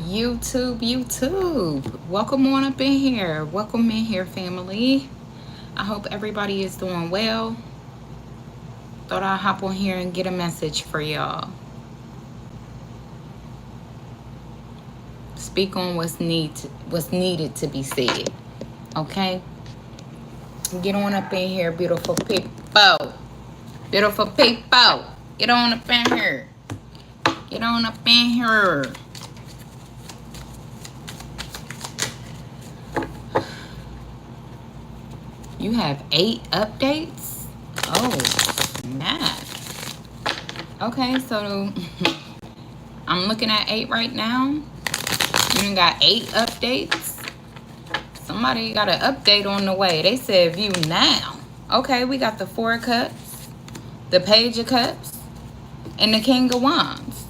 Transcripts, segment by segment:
YouTube. Welcome on up in here. Welcome in here, family. I hope everybody is doing well. Thought I'd hop on here and get a message for y'all. Speak on what's needed to be said. Okay? Get on up in here, beautiful people. Beautiful people. Get on up in here. Get on up in here. You have 8 updates? Oh, snap. Okay, so I'm looking at 8 right now. You done got 8 updates. Somebody got an update on the way. They said view now. Okay, we got the 4 of Cups, the Page of Cups, and the King of Wands.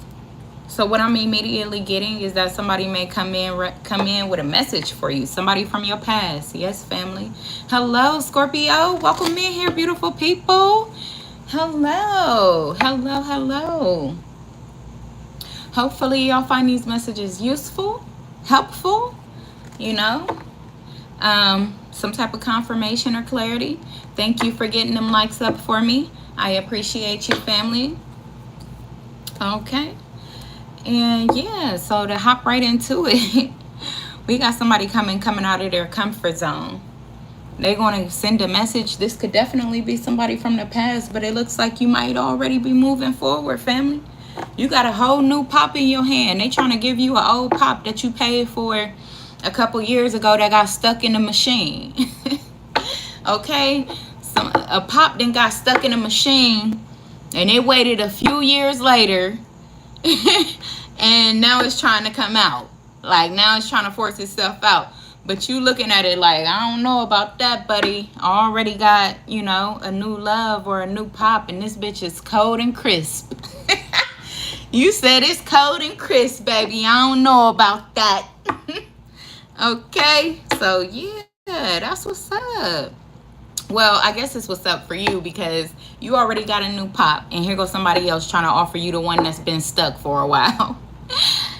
So what I'm immediately getting is that somebody may come in with a message for you. Somebody from your past. Yes, family. Hello, Scorpio. Welcome in here, beautiful people. Hello. Hello, hello. Hopefully y'all find these messages useful, helpful, you know. Some type of confirmation or clarity. Thank you for getting them likes up for me. I appreciate you, family. Okay. And yeah, so to hop right into it, we got somebody coming out of their comfort zone. They're going to send a message. This could definitely be somebody from the past, but it looks like you might already be moving forward, family. You got a whole new pop in your hand. They trying to give you an old pop that you paid for a couple years ago that got stuck in the machine. Okay? A pop then got stuck in a machine, and it waited a few years later. And now it's trying to come out. Like, now it's trying to force itself out. But you looking at it like, I don't know about that, buddy. I already got, you know, a new love or a new pop, and this bitch is cold and crisp. You said it's cold and crisp, baby. I don't know about that. Okay, so yeah, that's what's up. Well, I guess it's what's up for you because you already got a new pop, and here goes somebody else trying to offer you the one that's been stuck for a while.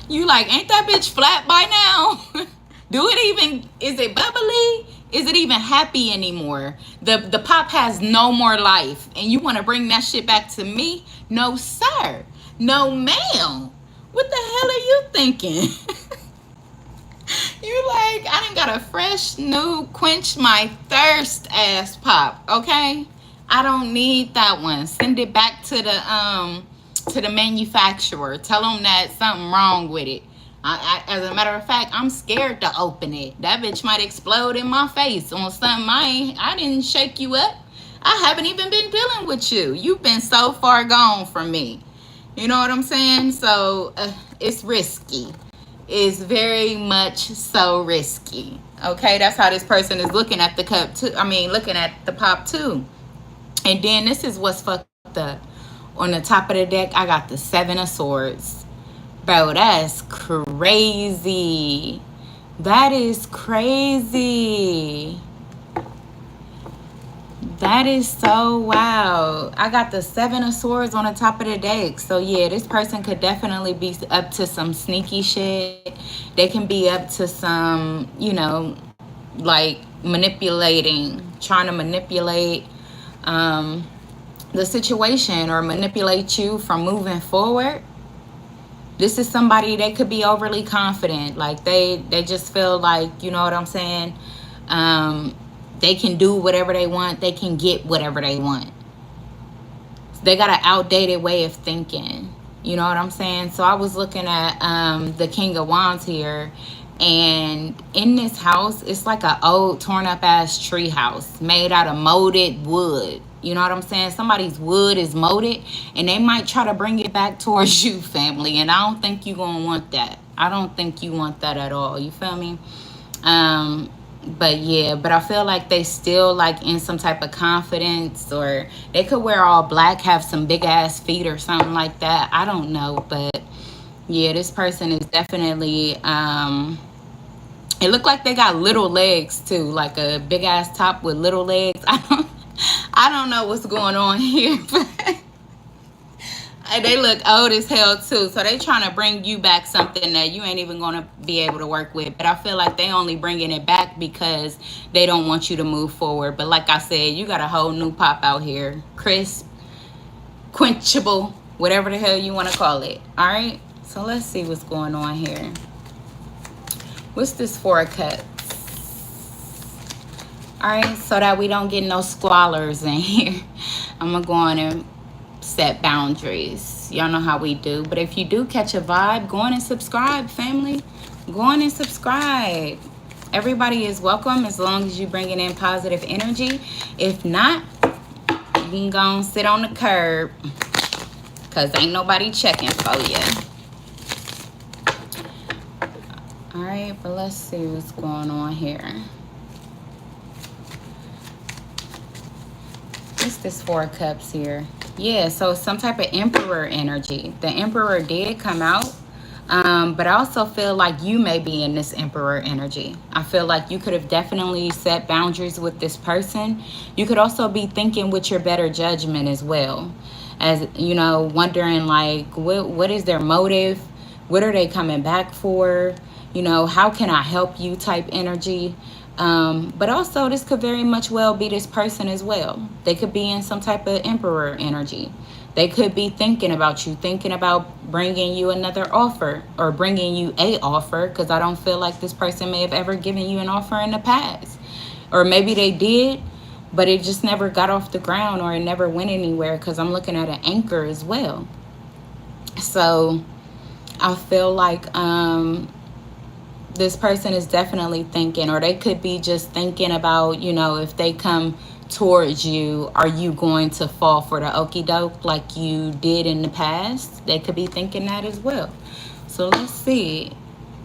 You like, ain't that bitch flat by now? Is it bubbly? Is it even happy anymore? The pop has no more life, and you want to bring that shit back to me? No, sir. No, ma'am. What the hell are you thinking? You like, I done got a fresh, new, quench my thirst ass pop, okay? I don't need that one. Send it back to the manufacturer. Tell them that something wrong with it. As a matter of fact, I'm scared to open it. That bitch might explode in my face on something I didn't shake you up. I haven't even been dealing with you. You've been so far gone from me. You know what I'm saying? So it's risky. Is very much so risky. Okay, that's how this person is looking at the cup too. I mean, looking at the pop too. And then this is what's fucked up. On the top of the deck, I got the 7 of Swords. Bro, that's crazy. That is crazy. That is so wow. I got the 7 of Swords on the top of the deck. So yeah, this person could definitely be up to some sneaky shit. They can be up to some, you know, like trying to manipulate the situation or manipulate you from moving forward. This is somebody, they could be overly confident. Like they just feel like, you know what I'm saying? They can do whatever they want. They can get whatever they want. They got an outdated way of thinking. You know what I'm saying? So I was looking at the King of Wands here. And in this house, it's like an old torn up ass tree house made out of molded wood. You know what I'm saying? Somebody's wood is molded. And they might try to bring it back towards you, family. And I don't think you're going to want that. I don't think you want that at all. You feel me? But yeah, but I feel like they still like in some type of confidence, or they could wear all black, have some big ass feet or something like that. I don't know, but yeah, this person is definitely it looked like they got little legs too, like a big ass top with little legs. I don't know what's going on here, but And they look old as hell too. So they trying to bring you back something that you ain't even gonna be able to work with. But I feel like they only bringing it back because they don't want you to move forward. But like I said, you got a whole new pop out here, crisp, quenchable, whatever the hell you want to call it. All right. So let's see what's going on here. What's this Four of Cups? All right, so that we don't get no squallers in here, I'm gonna go on and set boundaries. Y'all know how we do. But if you do catch a vibe, go on and subscribe, family. Go on and subscribe. Everybody is welcome as long as you bringing in positive energy. If not, you can go and sit on the curb because ain't nobody checking for you. All right, but let's see what's going on here. What's this Four of Cups here? Yeah, so some type of Emperor energy. The Emperor did come out, but I also feel like you may be in this Emperor energy. I feel like you could have definitely set boundaries with this person. You could also be thinking with your better judgment as well. As, you know, wondering like, what is their motive? What are they coming back for? You know, how can I help you type energy? But also this could very much well be this person as well. They could be in some type of Emperor energy. They could be thinking about you, thinking about bringing you another offer or bringing you a offer, because I don't feel like this person may have ever given you an offer in the past. Or maybe they did, but it just never got off the ground or it never went anywhere, because I'm looking at an anchor as well. So I feel like this person is definitely thinking, or they could be just thinking about, you know, if they come towards you, are you going to fall for the okie doke like you did in the past? They could be thinking that as well. So let's see.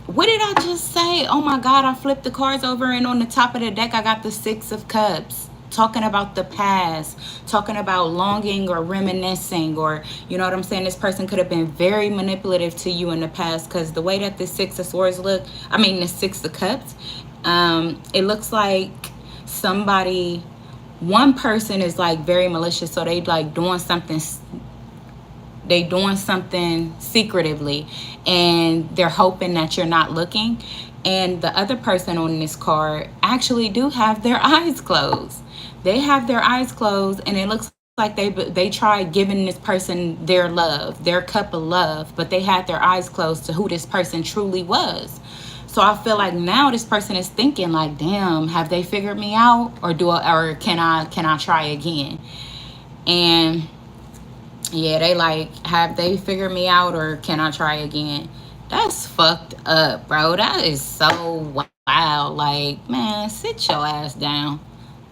What did I just say? Oh my God, I flipped the cards over and on the top of the deck, I got the Six of Cups. Talking about the past, talking about longing or reminiscing, or, you know what I'm saying? This person could have been very manipulative to you in the past, because the way that the Six of Swords look, I mean the Six of Cups, it looks like somebody, one person is like very malicious, so they like doing something secretively, and they're hoping that you're not looking. And the other person on this card actually do have their eyes closed. They have their eyes closed, and it looks like they tried giving this person their love, their cup of love, but they had their eyes closed to who this person truly was. So I feel like now this person is thinking like, damn, have they figured me out, or can I try again? And yeah, they like, have they figured me out, or can I try again? That's fucked up, bro. That is so wild. Like, man, sit your ass down.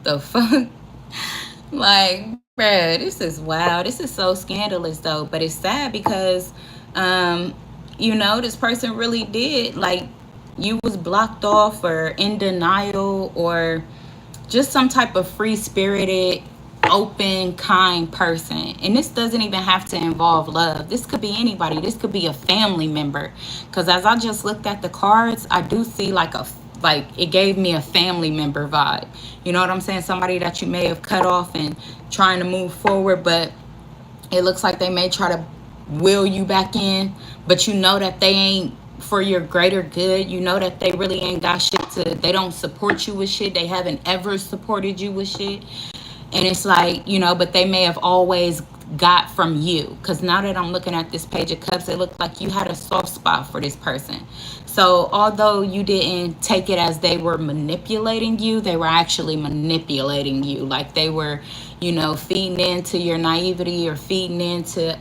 The fuck? Like, bro, this is wild. This is so scandalous, though. But it's sad because, you know, this person really did, like, you was blocked off or in denial, or just some type of free-spirited, open, kind person. And this doesn't even have to involve love. This could be anybody. This could be a family member, because as I just looked at the cards, I do see like it gave me a family member vibe. You know what I'm saying? Somebody that you may have cut off and trying to move forward, but it looks like they may try to will you back in, but you know that they ain't for your greater good. You know that they really ain't got shit they don't support you with shit. They haven't ever supported you with shit. And it's like, you know, but they may have always got from you. Because now that I'm looking at this Page of Cups, it looked like you had a soft spot for this person. So although you didn't take it as they were manipulating you, they were actually manipulating you. Like they were, you know, feeding into your naivety, or feeding into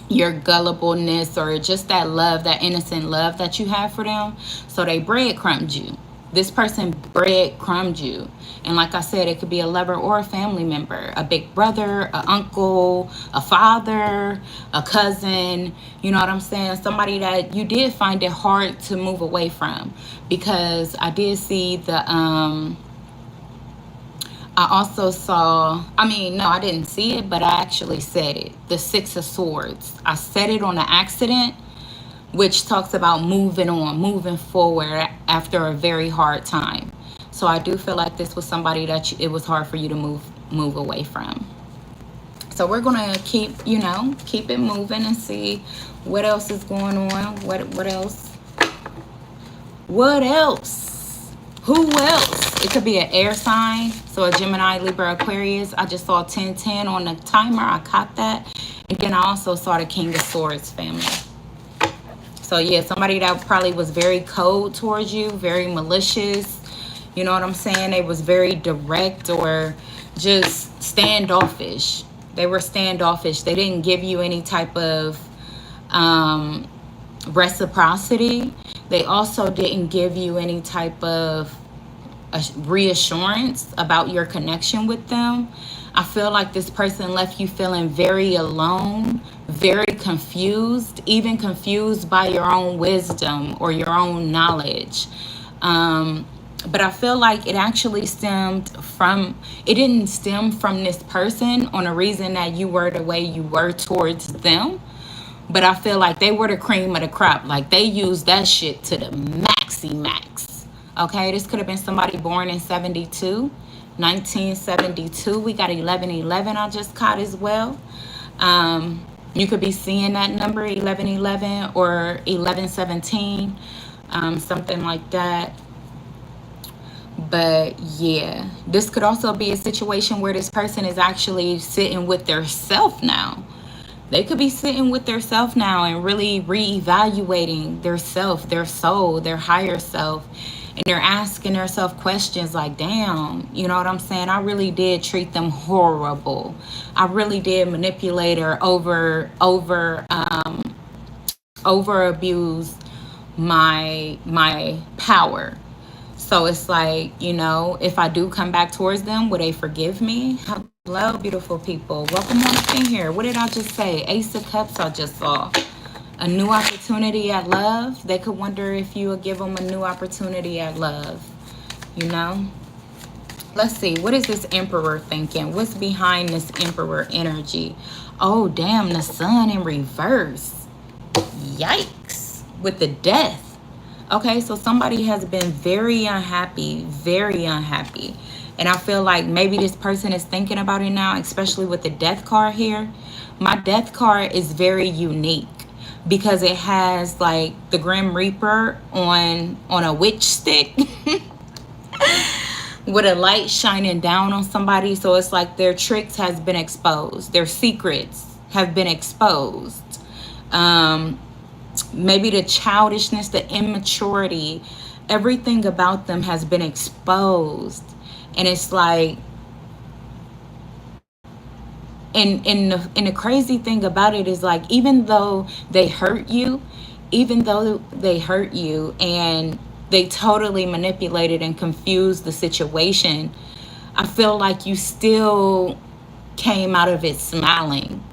your gullibleness, or just that love, that innocent love that you have for them. So they breadcrumbed you. This person breadcrumbed you. And like I said, it could be a lover or a family member, a big brother, an uncle, a father, a cousin. You know what I'm saying? Somebody that you did find it hard to move away from. Because I did see the, I also saw, I didn't see it, but I actually said it. The Six of Swords. I said it on an accident, which talks about moving on, moving forward after a very hard time. So I do feel like this was somebody that it was hard for you to move away from. So we're gonna keep, keep it moving and see what else is going on. What else? What else? Who else? It could be an air sign. So a Gemini, Libra, Aquarius. I just saw 1010 on the timer. I caught that. And then I also saw the King of Swords family. So yeah, somebody that probably was very cold towards you, very malicious. You know what I'm saying? They was very direct or just standoffish. They were standoffish. They didn't give you any type of reciprocity. They also didn't give you any type of reassurance about your connection with them. I feel like this person left you feeling very alone, very confused, even confused by your own wisdom or your own knowledge. But I feel like it actually it didn't stem from this person on a reason that you were the way you were towards them. But I feel like they were the cream of the crop. Like they used that shit to the maxi max. Okay, this could have been somebody born in 1972. We got 1111 I just caught as well. You could be seeing that number 1111 or 1117, something like that. But yeah, this could also be a situation where this person is actually sitting with their self now. They could be sitting with their self now and really reevaluating their self, their soul, their higher self. And they're asking themselves questions like, damn, you know what I'm saying? I really did treat them horrible. I really did manipulate or over abuse my power. So it's like, if I do come back towards them, will they forgive me? Hello, beautiful people. Welcome on up in here. What did I just say? Ace of Cups I just saw. A new opportunity at love. They could wonder if you would give them a new opportunity at love. Let's see. What is this Emperor thinking? What's behind this Emperor energy? Oh, damn. The Sun in reverse. Yikes. With the Death. Okay, so somebody has been very unhappy. Very unhappy. And I feel like maybe this person is thinking about it now, especially with the Death card here. My Death card is very unique because it has like the Grim Reaper on a witch stick with a light shining down on somebody. So it's like their tricks has been exposed. Their secrets have been exposed. Maybe the childishness, the immaturity, everything about them has been exposed. And it's like, and the crazy thing about it is like, even though they hurt you and they totally manipulated and confused the situation, I feel like you still came out of it smiling.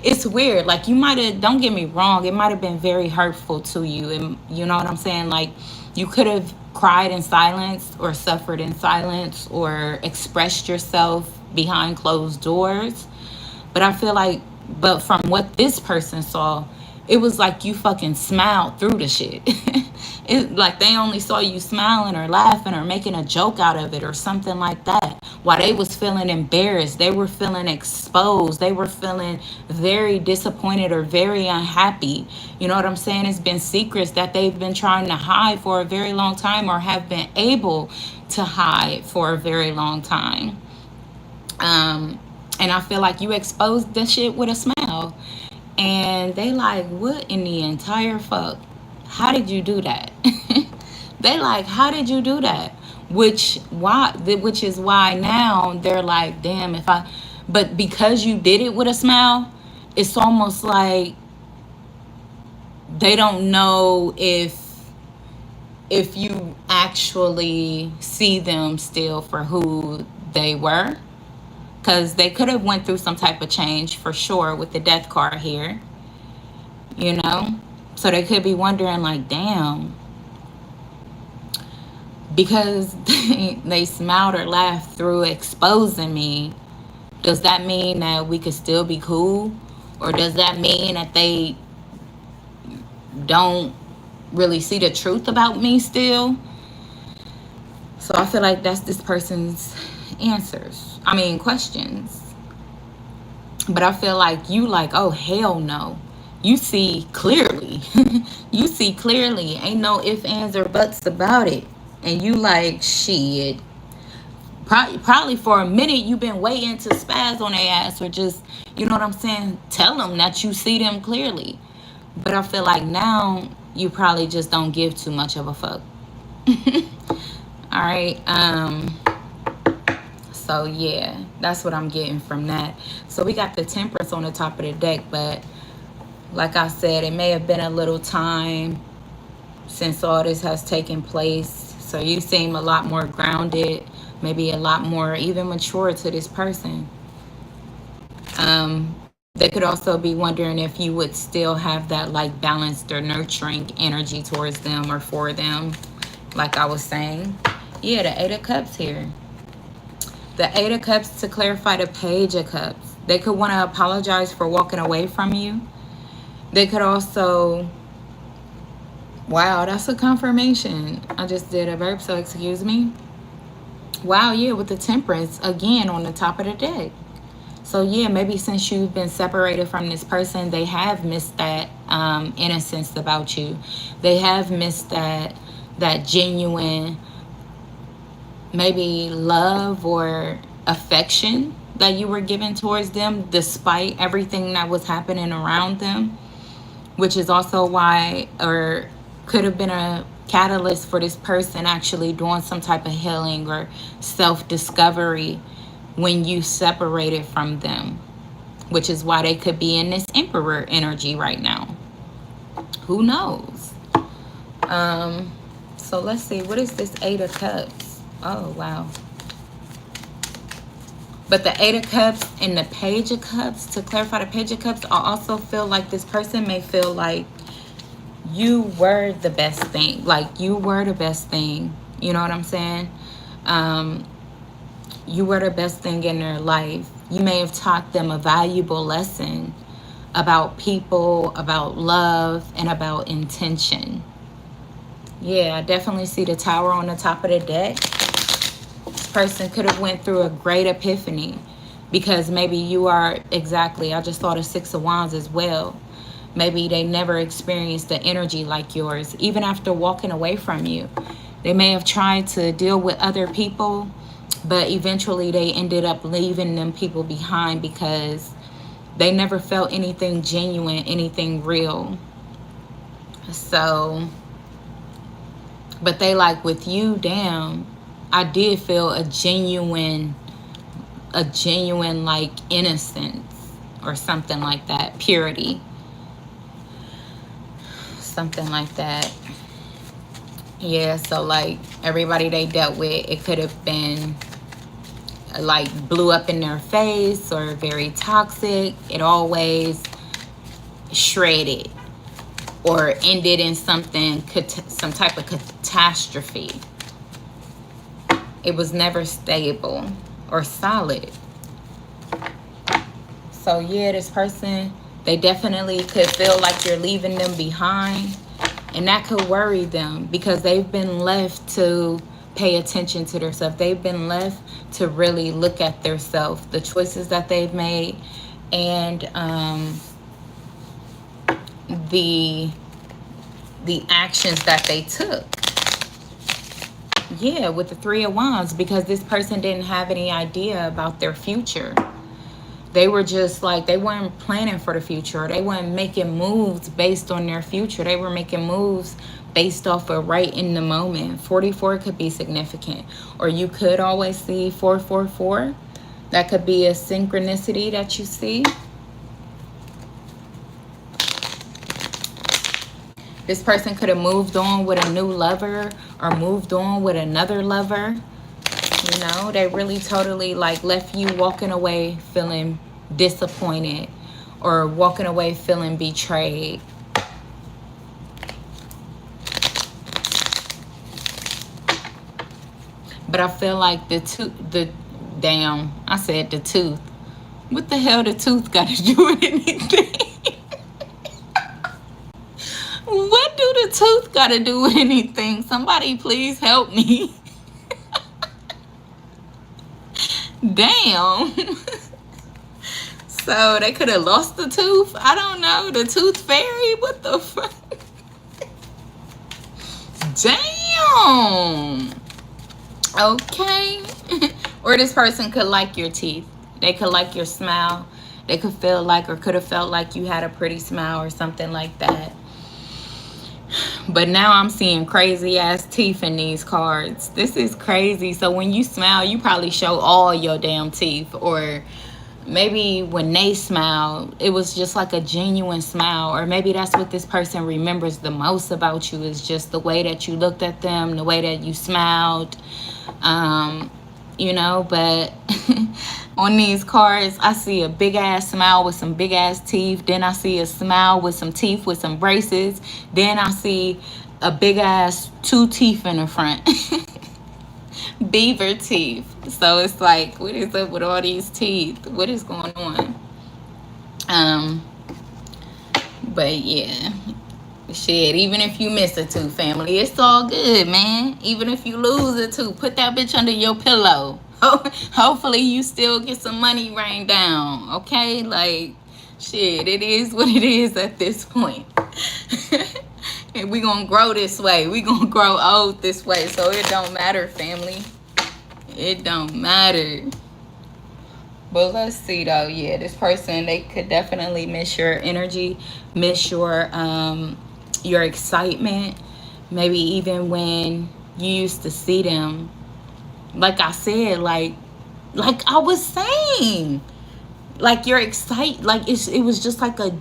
It's weird. Like you might have, don't get me wrong, it might have been very hurtful to you. And you know what I'm saying? Like you could have cried in silence or suffered in silence or expressed yourself behind closed doors. But I feel like, but from what this person saw, it was like you fucking smiled through the shit. It's like they only saw you smiling or laughing or making a joke out of it or something like that. While they was feeling embarrassed, they were feeling exposed, they were feeling very disappointed or very unhappy. You know what I'm saying? It's been secrets that they've been trying to hide for a very long time or have been able to hide for a very long time. And I feel like you exposed this shit with a smile. And they like, what in the entire fuck? How did you do that? They like, how did you do that? Which is why now they're like, damn, but because you did it with a smile, it's almost like they don't know if you actually see them still for who they were. Because they could have went through some type of change for sure with the Death card here. So they could be wondering like, damn. Because they smiled or laughed through exposing me, does that mean that we could still be cool? Or does that mean that they don't really see the truth about me still? So I feel like that's this person's questions. But I feel like you like, oh hell no. You see clearly. You see clearly. Ain't no ifs, ands, or buts about it. And you like, shit. Probably for a minute you've been waiting to spaz on their ass, or just, you know what I'm saying, tell them that you see them clearly. But I feel like now you probably just don't give too much of a fuck. All right. So yeah, that's what I'm getting from that. So we got the Temperance on the top of the deck, but like I said, it may have been a little time since all this has taken place. So you seem a lot more grounded, maybe a lot more even mature to this person. They could also be wondering if you would still have that like balanced or nurturing energy towards them or for them, like I was saying. Yeah, the Eight of Cups here. The Eight of Cups, to clarify, the Page of Cups. They could want to apologize for walking away from you. They could also, wow, that's a confirmation. I just did a verb, so excuse me. Wow, yeah, with the Temperance again on the top of the deck. So yeah, maybe since you've been separated from this person, they have missed that innocence about you. They have missed that genuine, maybe love or affection that you were given towards them, despite everything that was happening around them, which is also why, or could have been a catalyst for this person actually doing some type of healing or self-discovery when you separated from them, which is why they could be in this Emperor energy right now. Who knows? So let's see, what is this Eight of Cups? Oh wow. But the Eight of Cups and the Page of Cups, to clarify, the Page of Cups, I also feel like this person may feel like you were the best thing. Like you were the best thing. You know what I'm saying? You were the best thing in their life. You may have taught them a valuable lesson about people, about love, and about intention. Yeah, I definitely see the Tower on the top of the deck. This person could have went through a great epiphany, because maybe you are, exactly, I just thought of Six of Wands as well. Maybe they never experienced the energy like yours, even after walking away from you. They may have tried to deal with other people, but eventually they ended up leaving them people behind because they never felt anything genuine, anything real. So, but they like, with you, damn, I did feel a genuine like innocence or something like that, purity, something like that. Yeah, so like everybody they dealt with, it could have been like blew up in their face or very toxic. It always shredded or ended in something, some type of catastrophe. It was never stable or solid. So yeah, this person, they definitely could feel like you're leaving them behind, and that could worry them because they've been left to pay attention to themselves. They've been left to really look at themselves, the choices that they've made, and the actions that they took. Yeah, with the Three of Wands, because this person didn't have any idea about their future. They were just like, they weren't planning for the future. They weren't making moves based on their future. They were making moves based off of right in the moment. 44 could be significant. Or you could always see 444. That could be a synchronicity that you see. This person could have moved on with a new lover or moved on with another lover. You know, they really totally like left you walking away feeling disappointed or walking away feeling betrayed. But I feel like the tooth. What the hell the tooth got to do with anything? What do the tooth got to do with anything? Somebody please help me. Damn. So they could have lost the tooth. I don't know. The tooth fairy. What the fuck? Damn. Okay. Or this person could like your teeth. They could like your smile. They could feel like, or could have felt like you had a pretty smile or something like that. But now I'm seeing crazy ass teeth in these cards. This is crazy. So when you smile, you probably show all your damn teeth. Or maybe when they smile, it was just like a genuine smile. Or maybe that's what this person remembers the most about you, is just the way that you looked at them, the way that you smiled. But on these cards, I see a big ass smile with some big ass teeth. Then I see a smile with some teeth with some braces. Then I see a big ass 2 teeth in the front. Beaver teeth. So it's like, what is up with all these teeth? What is going on? But yeah. Shit, even if you miss a tooth, family, it's all good, man. Even if you lose a tooth, put that bitch under your pillow. Hopefully you still get some money rained down, okay? Like, shit, it is what it is at this point. And we gonna grow this way. We gonna grow old this way. So it don't matter, family. It don't matter. But let's see, though. Yeah, this person, they could definitely miss your energy, miss your excitement. Maybe even when you used to see them. Like I said, like I was saying, like you're excited, like it was just like a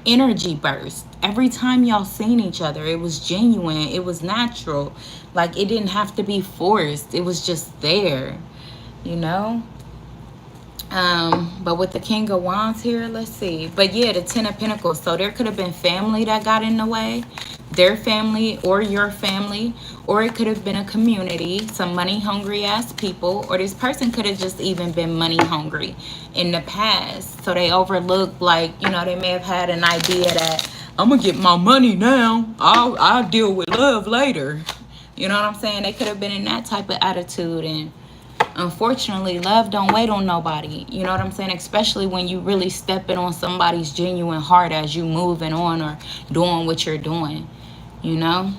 energy burst. Every time y'all seen each other, it was genuine, it was natural. Like it didn't have to be forced. It was just there, you know? But with the King of Wands here, let's see. But yeah, the Ten of Pentacles. So there could have been family that got in the way. Their family or your family. Or it could have been a community. Some money hungry ass people. Or this person could have just even been money hungry in the past. So they overlooked, like, they may have had an idea that I'm going to get my money now. I'll deal with love later. You know what I'm saying? They could have been in that type of attitude. And unfortunately, love don't wait on nobody. You know what I'm saying? Especially when you really stepping on somebody's genuine heart as you moving on or doing what you're doing, you know?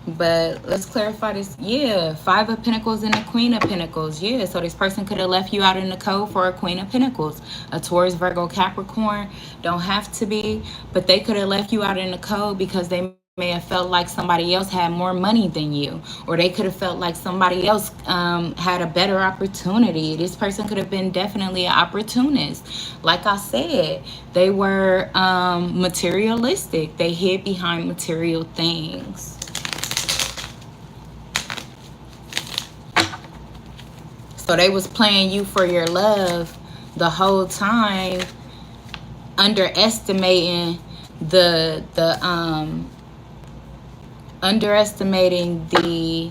But let's clarify this. Yeah, 5 of Pentacles and a Queen of Pentacles. Yeah, so this person could have left you out in the cold for a Queen of Pentacles. A Taurus, Virgo, Capricorn. Don't have to be. But they could have left you out in the cold because they may have felt like somebody else had more money than you, or they could have felt like somebody else had a better opportunity. This person could have been definitely an opportunist. Like I said, they were materialistic. They hid behind material things. So they was playing you for your love the whole time, underestimating underestimating the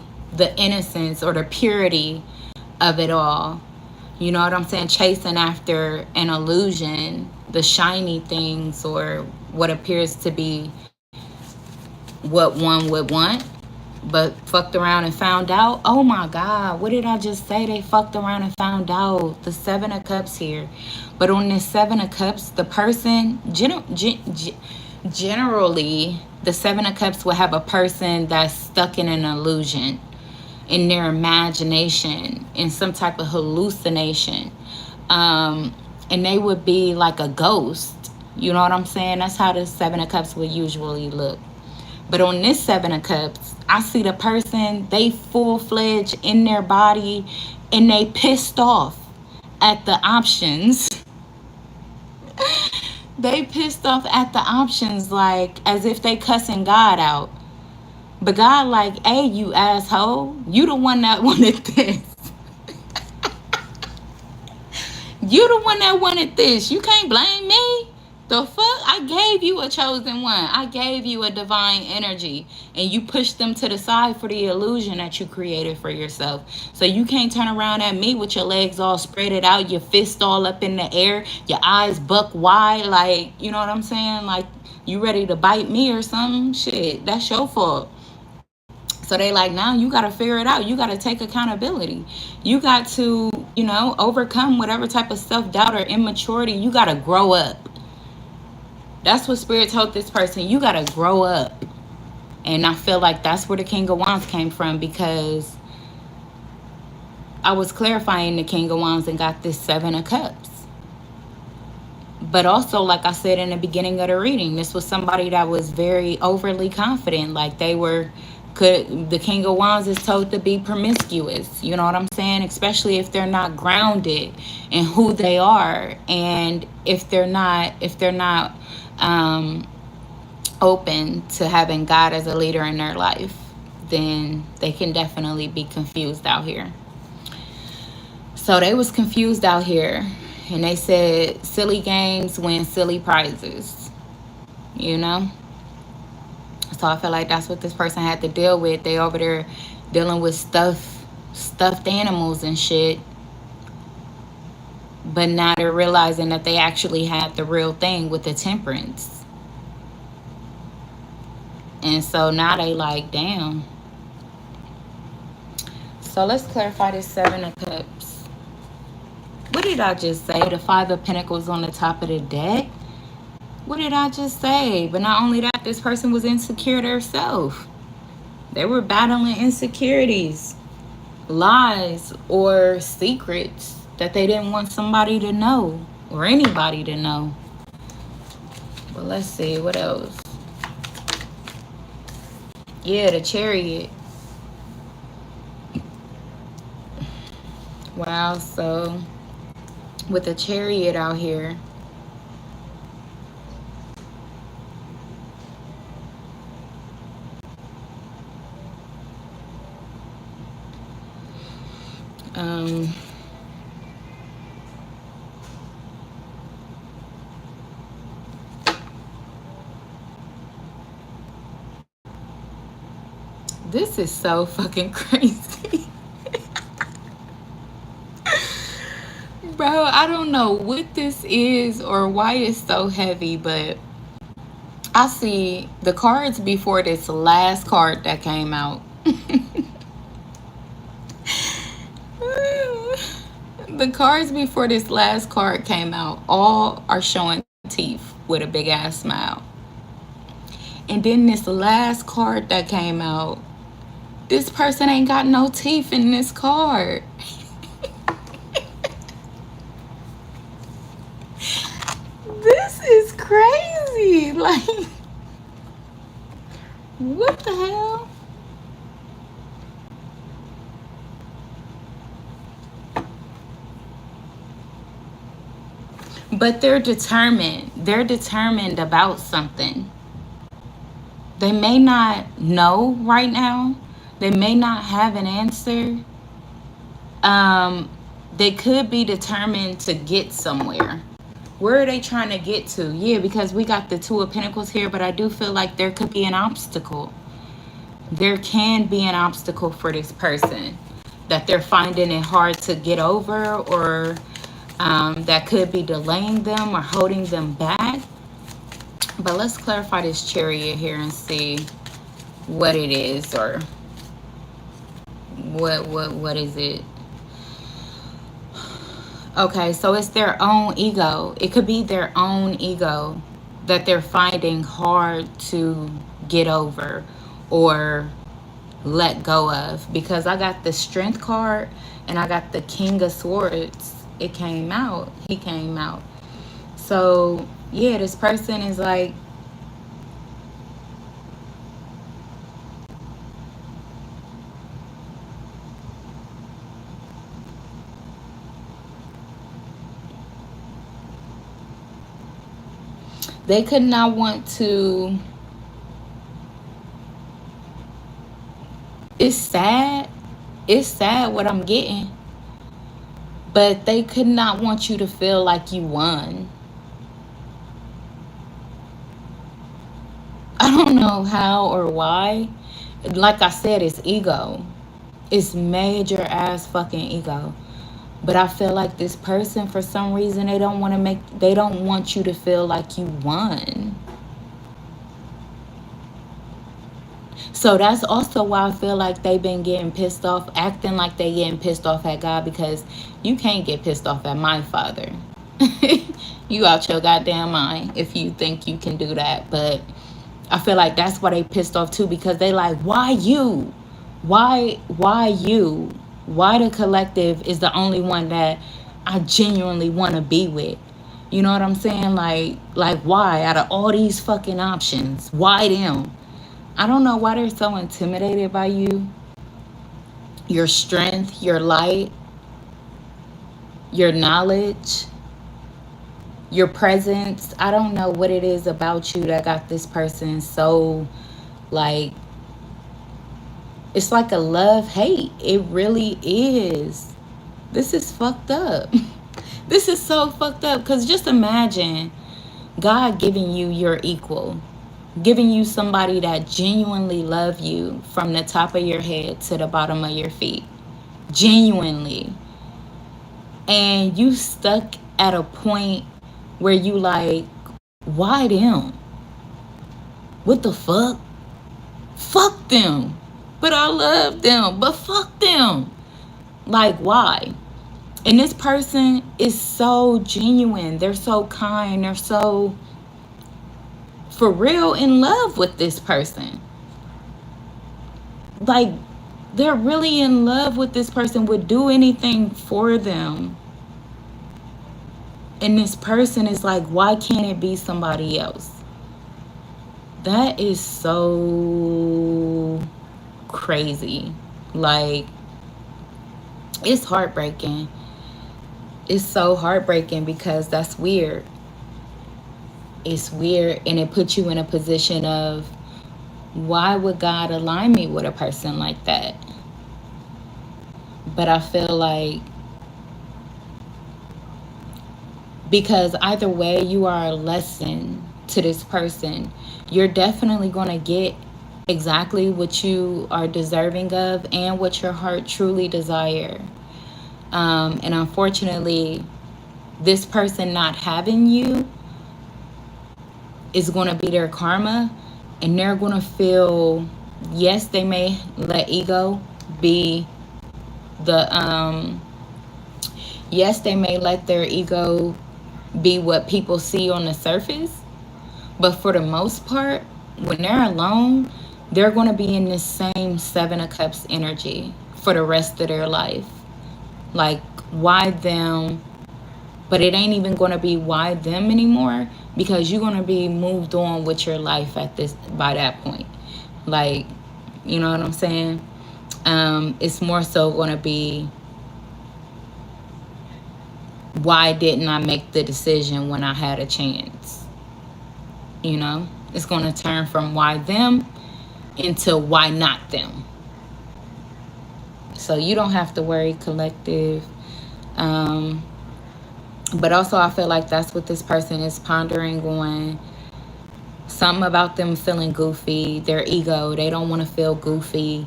innocence or the purity of it all. You know what I'm saying? Chasing after an illusion, the shiny things, or what appears to be what one would want, but fucked around and found out. Oh my God, what did I just say? They fucked around and found out. The 7 of Cups here. But on this 7 of Cups, the person, generally, the 7 of Cups will have a person that's stuck in an illusion, in their imagination, in some type of hallucination. And they would be like a ghost. You know what I'm saying? That's how the 7 of Cups would usually look. But on this 7 of Cups, I see the person, they full-fledged in their body, and they pissed off at the options. They pissed off at the options, like as if they cussing God out. But God like, hey, you asshole, you the one that wanted this. You the one that wanted this. You can't blame me. The fuck? I gave you a chosen one. I gave you a divine energy. And you pushed them to the side for the illusion that you created for yourself. So you can't turn around at me with your legs all spreaded out, your fist all up in the air, your eyes buck wide. Like, you know what I'm saying? Like, you ready to bite me or something? Shit, that's your fault. So they like, now you got to figure it out. You got to take accountability. You got to, overcome whatever type of self-doubt or immaturity. You got to grow up. That's what Spirit told this person. You got to grow up. And I feel like that's where the King of Wands came from, because I was clarifying the King of Wands and got this Seven of Cups. But also, like I said in the beginning of the reading, this was somebody that was very overly confident. Like the King of Wands is told to be promiscuous. You know what I'm saying? Especially if they're not grounded in who they are, and if they're not open to having God as a leader in their life, then they can definitely be confused out here. So they was confused out here, and they said silly games win silly prizes, So I feel like that's what this person had to deal with. They over there dealing with stuffed animals and shit, but now they're realizing that they actually had the real thing with the Temperance. And so now they like, damn. So let's clarify this Seven of Cups. What did I just say? The Five of Pentacles on the top of the deck? What did I just say? But not only that, this person was insecure themselves. They were battling insecurities, lies, or secrets that they didn't want somebody to know, or anybody to know. But let's see, what else? Yeah, the Chariot. Wow, so with the Chariot out here, this is so fucking crazy. Bro, I don't know what this is or why it's so heavy, but I see the cards before this last card that came out. The cards before this last card came out all are showing teeth with a big ass smile. And then this last card that came out, this person ain't got no teeth in this card. This is crazy. Like, what the hell? But they're determined. They're determined about something. They may not know right now. They may not have an answer. They could be determined to get somewhere. Where are they trying to get to? Yeah, because we got the Two of Pentacles here, but I do feel like there could be an obstacle. There can be an obstacle for this person that they're finding it hard to get over, or that could be delaying them or holding them back. But let's clarify this Chariot here and see what it is, or what is it? Okay, so it's their own ego. It could be their own ego that they're finding hard to get over or let go of. Because I got the Strength card and I got the King of Swords. It came out. He came out. So, yeah, this person is like, they could not want to. It's sad. It's sad what I'm getting. But they could not want you to feel like you won. I don't know how or why. Like I said, it's ego. It's major ass fucking ego. But I feel like this person, for some reason, they don't want you to feel like you won. So that's also why I feel like they've been getting pissed off, acting like they getting pissed off at God, because you can't get pissed off at my father. You out your goddamn mind if you think you can do that. But I feel like that's why they pissed off too, because they like, why you? Why you? Why the collective is the only one that I genuinely want to be with? You know what I'm saying? Like why? Out of all these fucking options, why them? I don't know why they're so intimidated by you, your strength, your light, your knowledge, your presence. I don't know what it is about you that got this person so, like, it's like a love hate. It really is. This is fucked up. This is so fucked up, because just imagine God giving you your equal, giving you somebody that genuinely love you from the top of your head to the bottom of your feet, genuinely, and you stuck at a point where you like, why them? What the fuck them? But I love them, but fuck them. Like, why? And this person is so genuine, they're so kind, they're so for real in love with this person. Like, they're really in love with this person, would do anything for them. And this person is like, why can't it be somebody else? That is so crazy. Like, it's heartbreaking. It's so heartbreaking, because that's weird. It's weird, and it puts you in a position of, why would God align me with a person like that? But I feel like, because either way, you are a lesson to this person. You're definitely going to get exactly what you are deserving of and what your heart truly desire. And unfortunately, this person not having you is going to be their karma, and they're going to feel, yes, they may let ego be the yes, they may let their ego be what people see on the surface, but for the most part, when they're alone, they're going to be in this same Seven of Cups energy for the rest of their life. Like, why them? But it ain't even going to be why them anymore, because you're going to be moved on with your life by that point. Like, you know what I'm saying? It's more so going to be, why didn't I make the decision when I had a chance? You know, it's going to turn from why them into why not them. So you don't have to worry, collective. But also, I feel like that's what this person is pondering on. Something about them feeling goofy, their ego. They don't want to feel goofy.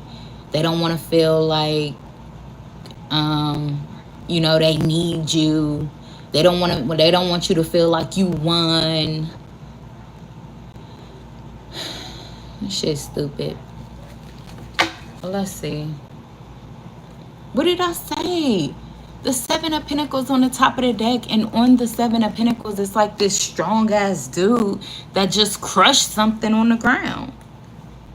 They don't want to feel like, you know, they need you. They don't want you to feel like you won. This shit's stupid. Let's see. What did I say? The Seven of Pentacles on the top of the deck, and on the Seven of Pentacles, it's like this strong ass dude that just crushed something on the ground.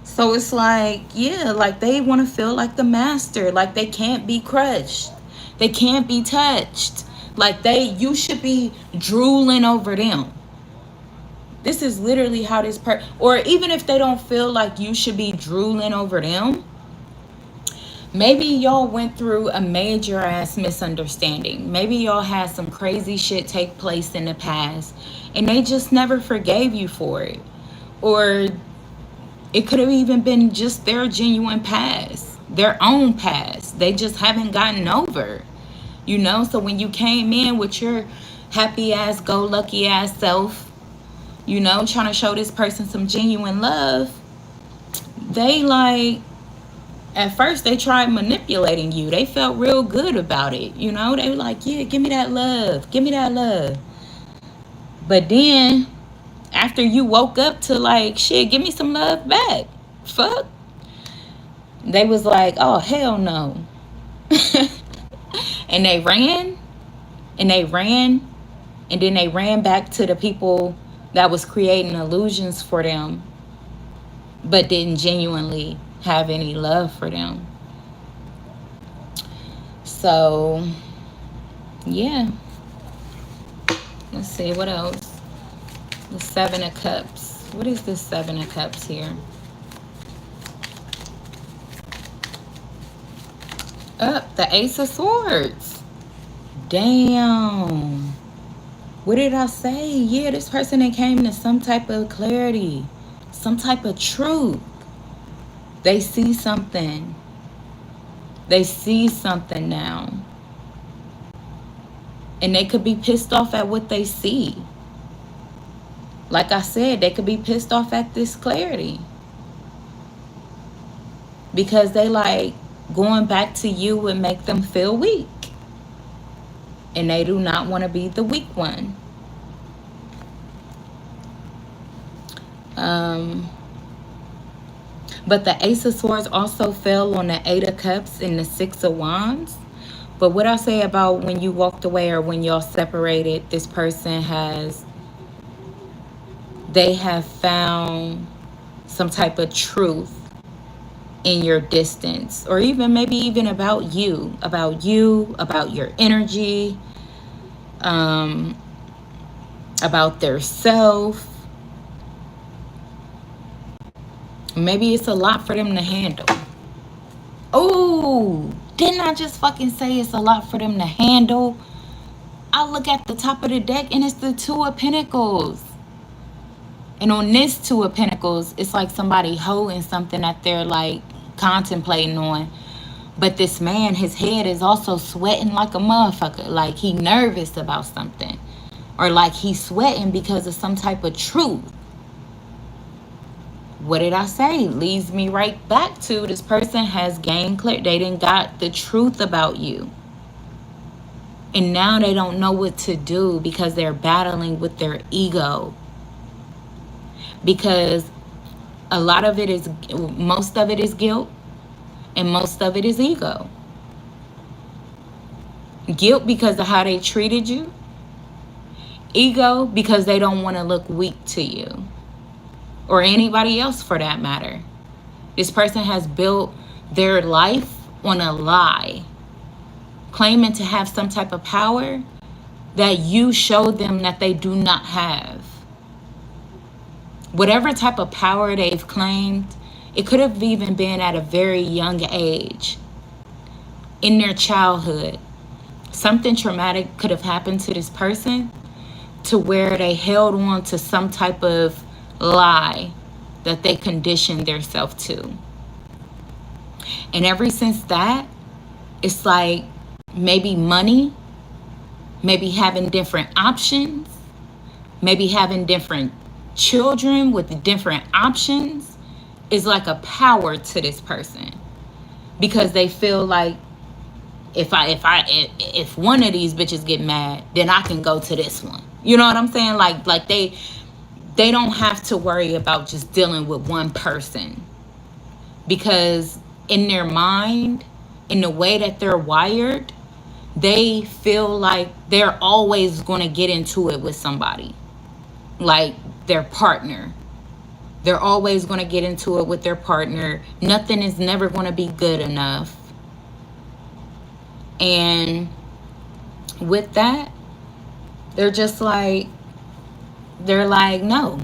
So it's like, yeah, like they want to feel like the master, like they can't be crushed, they can't be touched, like you should be drooling over them. This is literally how this or even if they don't feel like you should be drooling over them, maybe y'all went through a major ass misunderstanding. Maybe y'all had some crazy shit take place in the past, and they just never forgave you for it. Or it could have even been just their genuine past, their own past. They just haven't gotten over, you know? So when you came in with your happy ass, go lucky ass self, you know, trying to show this person some genuine love, they like, at first they tried manipulating you. They felt real good about it, you know? They were like, yeah, give me that love, give me that love. But then after you woke up to like, shit, give me some love back, fuck, They was like, oh, hell no. And they ran, and they ran, and then they ran back to the people that was creating illusions for them, but didn't genuinely have any love for them. So, yeah. Let's see, what else? The Seven of Cups. What is this Seven of Cups here? Up, the Ace of Swords. Damn. What did I say? Yeah, this person that came to some type of clarity, some type of truth. They see something. They see something now. And they could be pissed off at what they see. Like I said, they could be pissed off at this clarity. Because they like going back to you would make them feel weak. And they do not want to be the weak one. But the Ace of Swords also fell on the Eight of Cups and the Six of Wands. But what I say about when you walked away or when y'all separated, this person they have found some type of truth in your distance, or even maybe even about you, about your energy, about their self. Maybe it's a lot for them to handle. Oh, didn't I just fucking say it's a lot for them to handle? I look at the top of the deck and it's the Two of Pentacles. And on this Two of Pentacles, it's like somebody holding something that they're like contemplating on. But this man, his head is also sweating like a motherfucker. Like he nervous about something. Or like he's sweating because of some type of truth. What did I say? Leads me right back to this person has gained clarity. They didn't got the truth about you. And now they don't know what to do because they're battling with their ego. Because a lot of it is, most of it is guilt. And most of it is ego. Guilt because of how they treated you. Ego because they don't want to look weak to you. Or anybody else for that matter. This person has built their life on a lie. Claiming to have some type of power that you showed them that they do not have. Whatever type of power they've claimed, it could have even been at a very young age. In their childhood. Something traumatic could have happened to this person to where they held on to some type of lie that they conditioned themselves to. And ever since that, it's like maybe money, maybe having different options, maybe having different children with different options is like a power to this person. Because they feel like if one of these bitches get mad, then I can go to this one. You know what I'm saying? Like they don't have to worry about just dealing with one person. Because in their mind, in the way that they're wired, they feel like they're always going to get into it with somebody. Like their partner. They're always going to get into it with their partner. Nothing is never going to be good enough. And with that, they're like, no.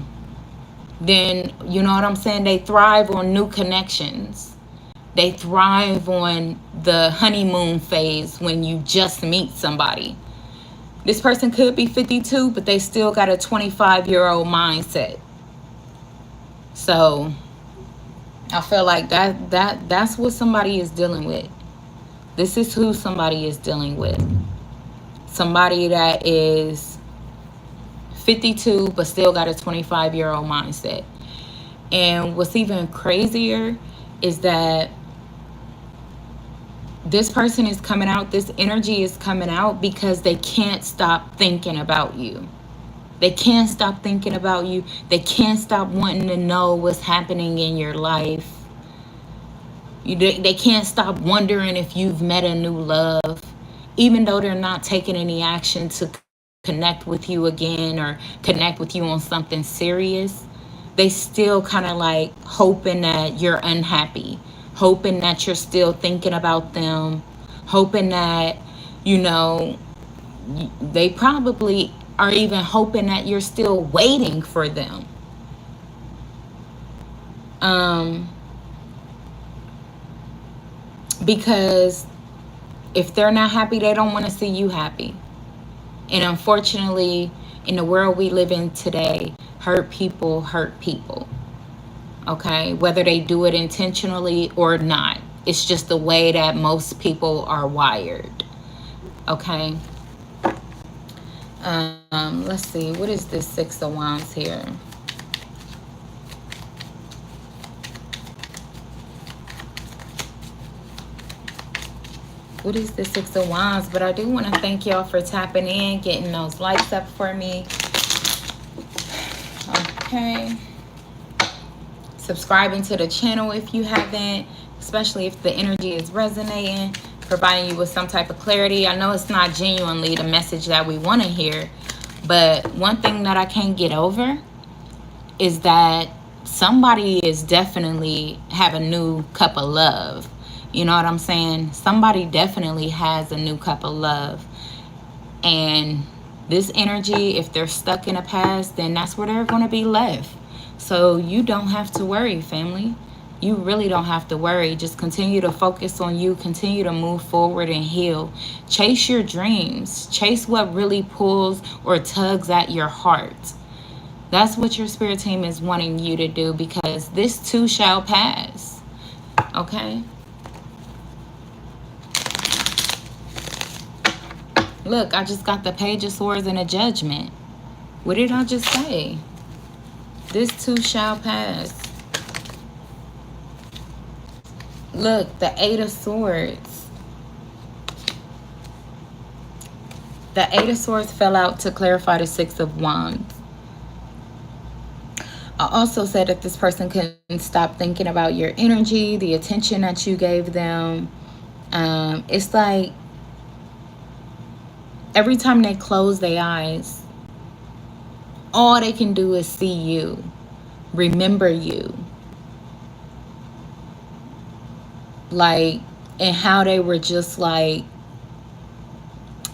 Then, you know what I'm saying? They thrive on new connections. They thrive on the honeymoon phase when you just meet somebody. This person could be 52, but they still got a 25-year-old mindset. So, I feel like that's what somebody is dealing with. This is who somebody is dealing with. Somebody that is 52 but still got a 25-year-old mindset. And what's even crazier is that this person is coming out, this energy is coming out because they can't stop thinking about you. They can't stop thinking about you. They can't stop wanting to know what's happening in your life. They can't stop wondering if you've met a new love, even though they're not taking any action to connect with you again or connect with you on something serious. They still kind of like hoping that you're unhappy, hoping that you're still thinking about them, hoping that, you know, they probably are even hoping that you're still waiting for them. Um, because if they're not happy, they don't want to see you happy. And unfortunately, in the world we live in today, hurt people hurt people. Okay? Whether they do it intentionally or not. It's just the way that most people are wired. Okay? Let's see. What is this Six of Wands here? What is the Six of Wands? But I do want to thank y'all for tapping in, getting those likes up for me. Okay. Subscribing to the channel if you haven't, especially if the energy is resonating, providing you with some type of clarity. I know it's not genuinely the message that we want to hear, but one thing that I can't get over is that somebody is definitely have a new cup of love. You know what I'm saying? Somebody definitely has a new cup of love. And this energy, if they're stuck in the past, then that's where they're going to be left. So you don't have to worry, family. You really don't have to worry. Just continue to focus on you. Continue to move forward and heal. Chase your dreams. Chase what really pulls or tugs at your heart. That's what your spirit team is wanting you to do, because this too shall pass. Okay? Look, I just got the Page of Swords and a Judgment. What did I just say? This too shall pass. Look, the Eight of Swords. The Eight of Swords fell out to clarify the Six of Wands. I also said that this person can stop thinking about your energy, the attention that you gave them. It's like every time they close their eyes, all they can do is see you, remember you. Like, and how they were just like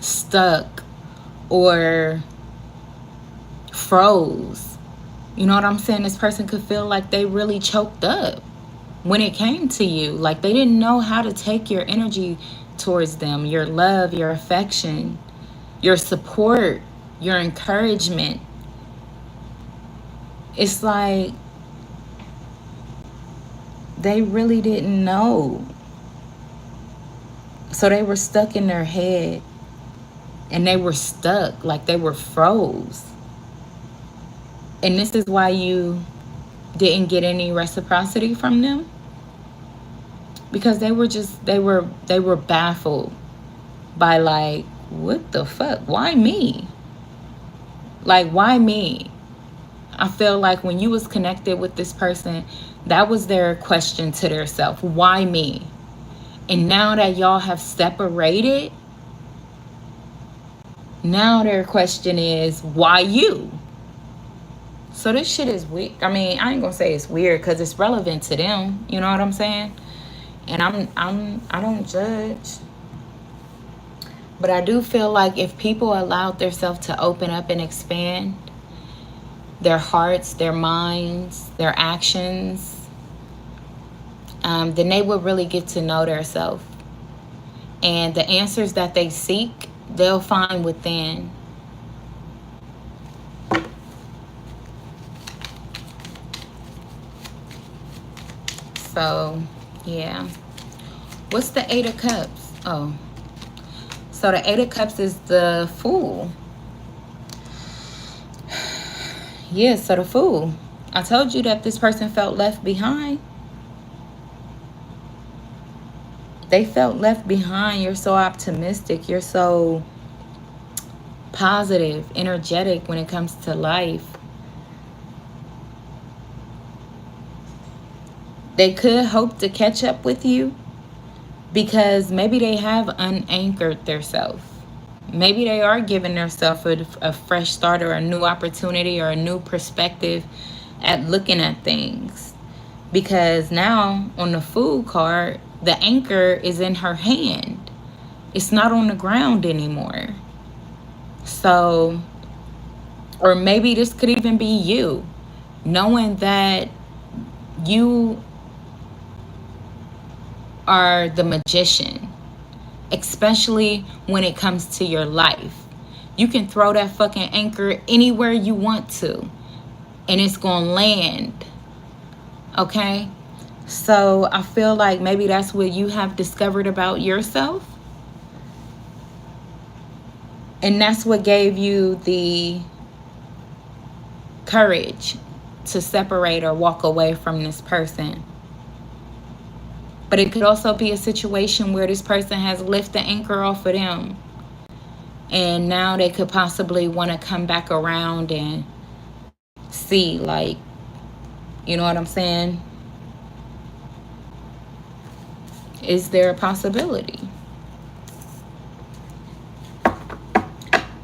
stuck or froze. You know what I'm saying? This person could feel like they really choked up when it came to you. Like they didn't know how to take your energy towards them, your love, your affection, your support, your encouragement. It's like they really didn't know. So they were stuck in their head, and they were stuck, like they were froze. And this is why you didn't get any reciprocity from them, because they were baffled by like, what the fuck? Why me? Like, why me? I feel like when you was connected with this person, that was their question to their self. Why me? And now that y'all have separated, now their question is, why you? So this shit is weird. I mean, I ain't gonna say it's weird because it's relevant to them. You know what I'm saying? And I don't judge. But I do feel like if people allowed themselves to open up and expand their hearts, their minds, their actions, then they would really get to know themselves. And the answers that they seek, they'll find within. So, yeah. What's the Eight of Cups? Oh. So the Eight of Cups is the Fool. Yeah, so the Fool. I told you that this person felt left behind. They felt left behind. You're so optimistic. You're so positive, energetic when it comes to life. They could hope to catch up with you because maybe they have unanchored themselves. Maybe they are giving themselves a fresh start or a new opportunity or a new perspective at looking at things. Because now on the food card, the anchor is in her hand. It's not on the ground anymore. So, or maybe this could even be you, knowing that you are the magician, especially when it comes to your life. You can throw that fucking anchor anywhere you want to, and it's gonna land. Okay? So I feel like maybe that's what you have discovered about yourself. And that's what gave you the courage to separate or walk away from this person. But it could also be a situation where this person has lifted the anchor off of them. And now they could possibly want to come back around and see, like, you know what I'm saying? Is there a possibility?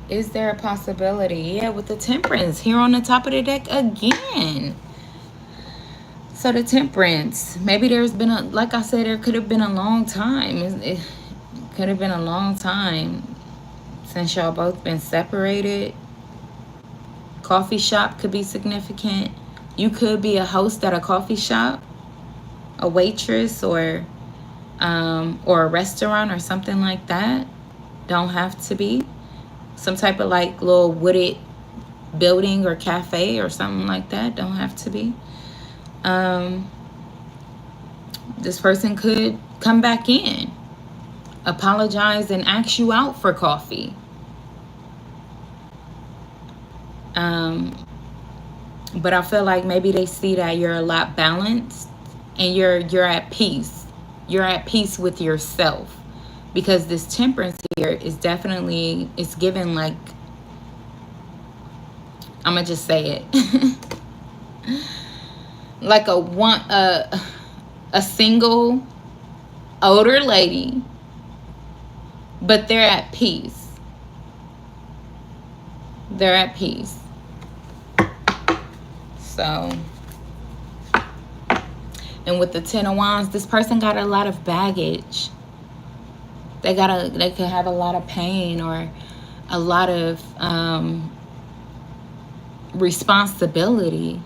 Is there a possibility? Yeah, with the Temperance here on the top of the deck again. So the Temperance, maybe there's been a, like I said, there could have been a long time. It could have been a long time since y'all both been separated. Coffee shop could be significant. You could be a host at a coffee shop, a waitress, or a restaurant or something like that. Don't have to be. Some type of like little wooded building or cafe or something like that. Don't have to be. This person could come back in, apologize, and ask you out for coffee. But I feel like maybe they see that you're a lot balanced and you're at peace. You're at peace with yourself, because this Temperance here is definitely, it's given like, I'm gonna just say it, like a single older lady, but they're at peace. They're at peace. So, and with the Ten of Wands, this person got a lot of baggage. They could have a lot of pain or a lot of responsibility.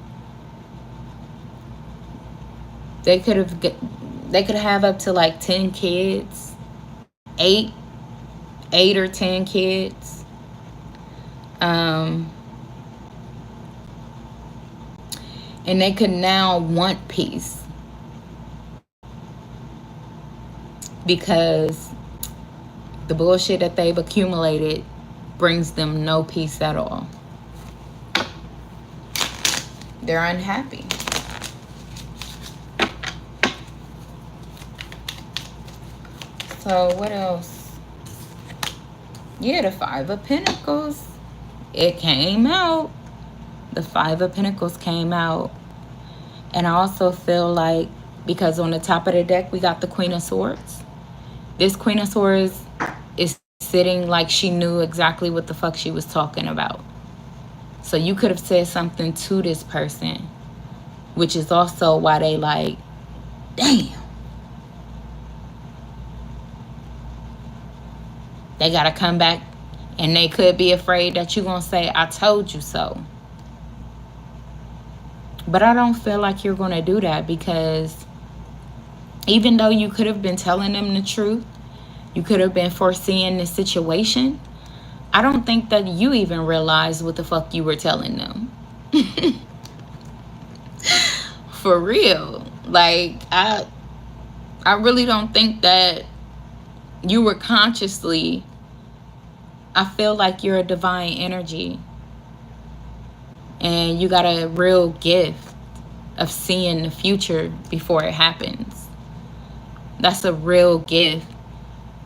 They could have up to like 10 kids, 8 or 10 kids. And they could now want peace because the bullshit that they've accumulated brings them no peace at all. They're unhappy. So what else? Yeah, the Five of Pentacles. It came out. The Five of Pentacles came out. And I also feel like, because on the top of the deck, we got the Queen of Swords. This Queen of Swords is sitting like she knew exactly what the fuck she was talking about. So you could have said something to this person, which is also why they like, damn. They got to come back, and they could be afraid that you're going to say, I told you so. But I don't feel like you're going to do that, because even though you could have been telling them the truth, you could have been foreseeing the situation, I don't think that you even realized what the fuck you were telling them. For real. Like, I really don't think that you were consciously, I feel like you're a divine energy. And you got a real gift of seeing the future before it happens. That's a real gift.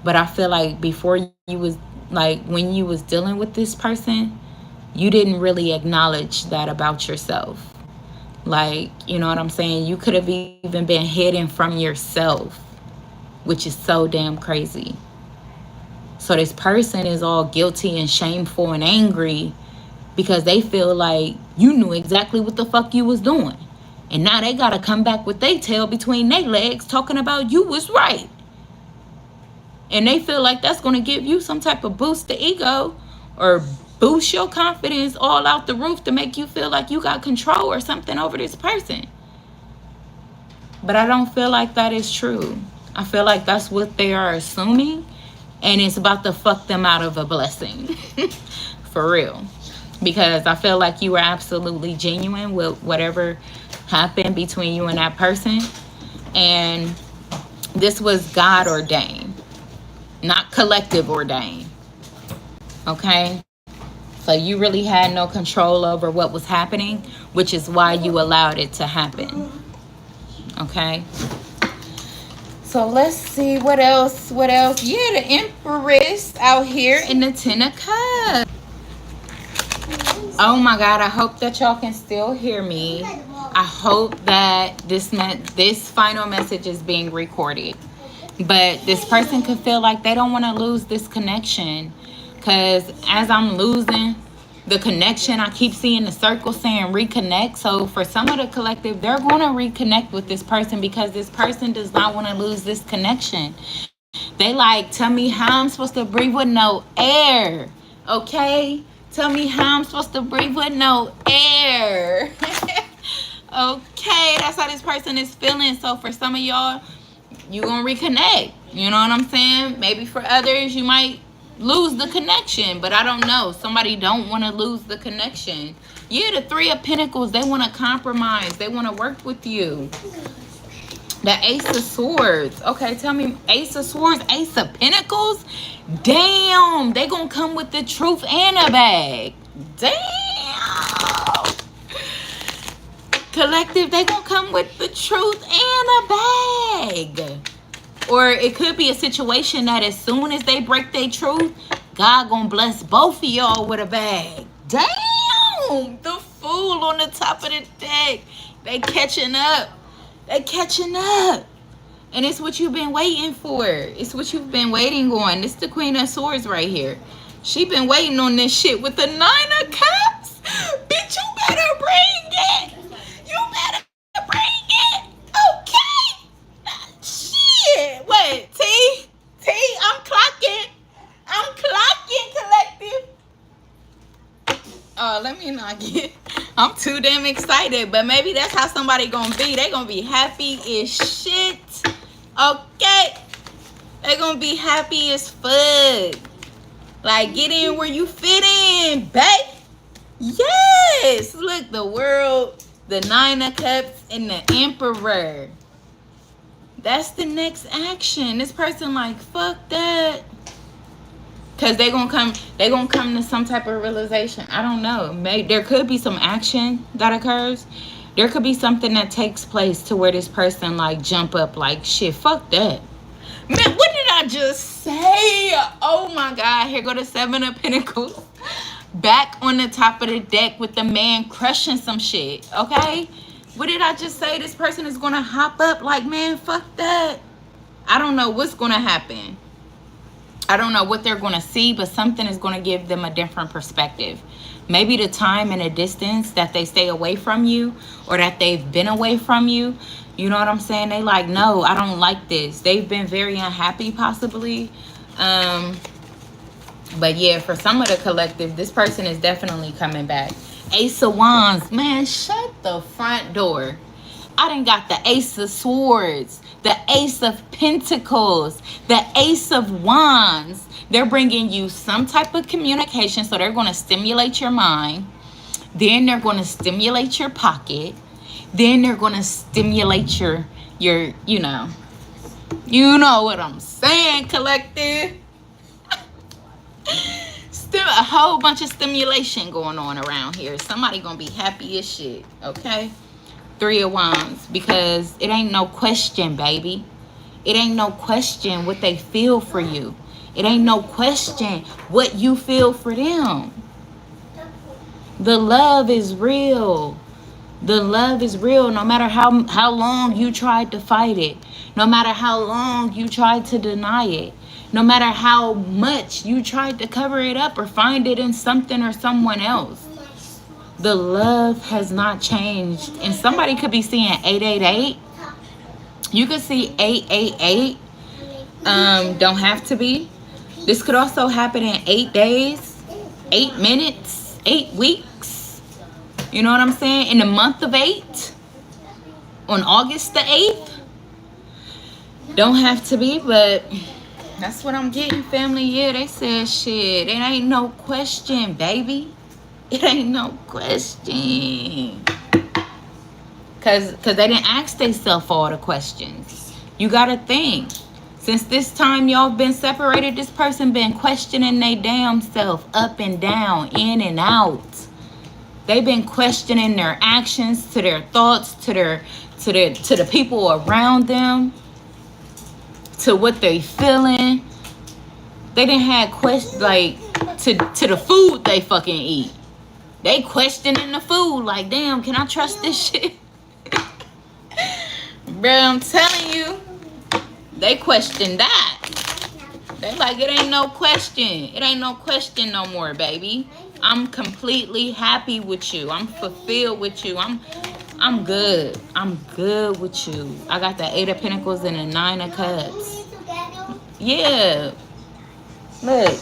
But I feel like before you was, like, when you was dealing with this person, you didn't really acknowledge that about yourself. Like, you know what I'm saying? You could have even been hidden from yourself, which is so damn crazy. So this person is all guilty and shameful and angry because they feel like you knew exactly what the fuck you was doing. And now they gotta come back with their tail between their legs talking about you was right. And they feel like that's gonna give you some type of boost to ego or boost your confidence all out the roof to make you feel like you got control or something over this person. But I don't feel like that is true. I feel like that's what they are assuming, and it's about to fuck them out of a blessing. For real. Because I feel like you were absolutely genuine with whatever happened between you and that person. And this was God ordained, not collective ordained. Okay? So you really had no control over what was happening, which is why you allowed it to happen. Okay? So let's see what else. Yeah, the Empress out here in the Ten of Cups. Oh my God, I hope that y'all can still hear me. I hope that this final message is being recorded. But this person could feel like they don't want to lose this connection. Because as I'm losing the connection, I keep seeing the circle saying reconnect. So for some of the collective, they're going to reconnect with this person because this person does not want to lose this connection. They like, tell me how I'm supposed to breathe with no air. Okay? Tell me how I'm supposed to breathe with no air. Okay, that's how this person is feeling. So for some of y'all, you're going to reconnect. You know what I'm saying? Maybe for others, you might lose the connection, but I don't know. Somebody don't want to lose the connection. Yeah, the Three of Pentacles, they want to compromise. They want to work with you. The Ace of Swords. Okay, tell me, Ace of Swords, Ace of Pentacles. Damn, they gonna come with the truth and a bag. Damn. Collective, they gonna come with the truth and a bag. Or it could be a situation that as soon as they break their truth, God gonna bless both of y'all with a bag. Damn, the Fool on the top of the deck. They catching up. They catching up. And it's what you've been waiting for. It's what you've been waiting on. It's the Queen of Swords right here. She been waiting on this shit with the Nine of Cups. Bitch, you better bring it. You better bring it. Okay. Shit. What? T? I'm clocking. I'm clocking, collective. Oh, let me not get... I'm too damn excited. But maybe that's how somebody gonna be. They gonna be happy as shit. Okay. They gonna be happy as fuck. Like, get in where you fit in, babe. Yes. Look, the World, the Nine of Cups, and the Emperor. That's the next action. This person like, fuck that. Because they gonna come to some type of realization. I don't know. There could be some action that occurs. There could be something that takes place to where this person like jump up like, shit, fuck that. Man, what did I just say? Oh my God. Here go the Seven of Pentacles. Back on the top of the deck with the man crushing some shit. Okay? What did I just say? This person is going to hop up like, man, fuck that. I don't know what's going to happen. I don't know what they're going to see, but something is going to give them a different perspective. Maybe the time and the distance that they stay away from you or that they've been away from you. You know what I'm saying? They like, no, I don't like this. They've been very unhappy possibly. But yeah, for some of the collective, this person is definitely coming back. Ace of Wands. Man, shut the front door. I done got the Ace of Swords, the Ace of Pentacles, the Ace of Wands. They're bringing you some type of communication. So they're going to stimulate your mind. Then they're going to stimulate your pocket. Then they're going to stimulate your, you know what I'm saying, collective. Still a whole bunch of stimulation going on around here. Somebody going to be happy as shit, okay? Three of Wands, because it ain't no question, baby. It ain't no question what they feel for you. It ain't no question what you feel for them. The love is real. The love is real, no matter how long you tried to fight it, no matter how long you tried to deny it, no matter how much you tried to cover it up or find it in something or someone else. The love has not changed. And somebody could be seeing 888. You could see 888. Don't have to be. This could also happen in 8 days, 8 minutes, 8 weeks. You know what I'm saying? In the month of 8, on August the 8th. Don't have to be, but that's what I'm getting, family. Yeah, they said shit. It ain't no question, baby. It ain't no question. Cause they didn't ask themselves all the questions. You gotta think. Since this time y'all been separated, this person been questioning their damn self up and down, in and out. They've been questioning their actions, to their thoughts, to the people around them, to what they feeling. They didn't have questions like to the food they fucking eat. They questioning the food like, damn, can I trust this shit? Bro, I'm telling you, they question that. They like, it ain't no question. It ain't no question no more, baby. I'm completely happy with you. I'm fulfilled with you. I'm good. I'm good with you. I got the 8 of Pentacles and the 9 of Cups. Yeah. Look.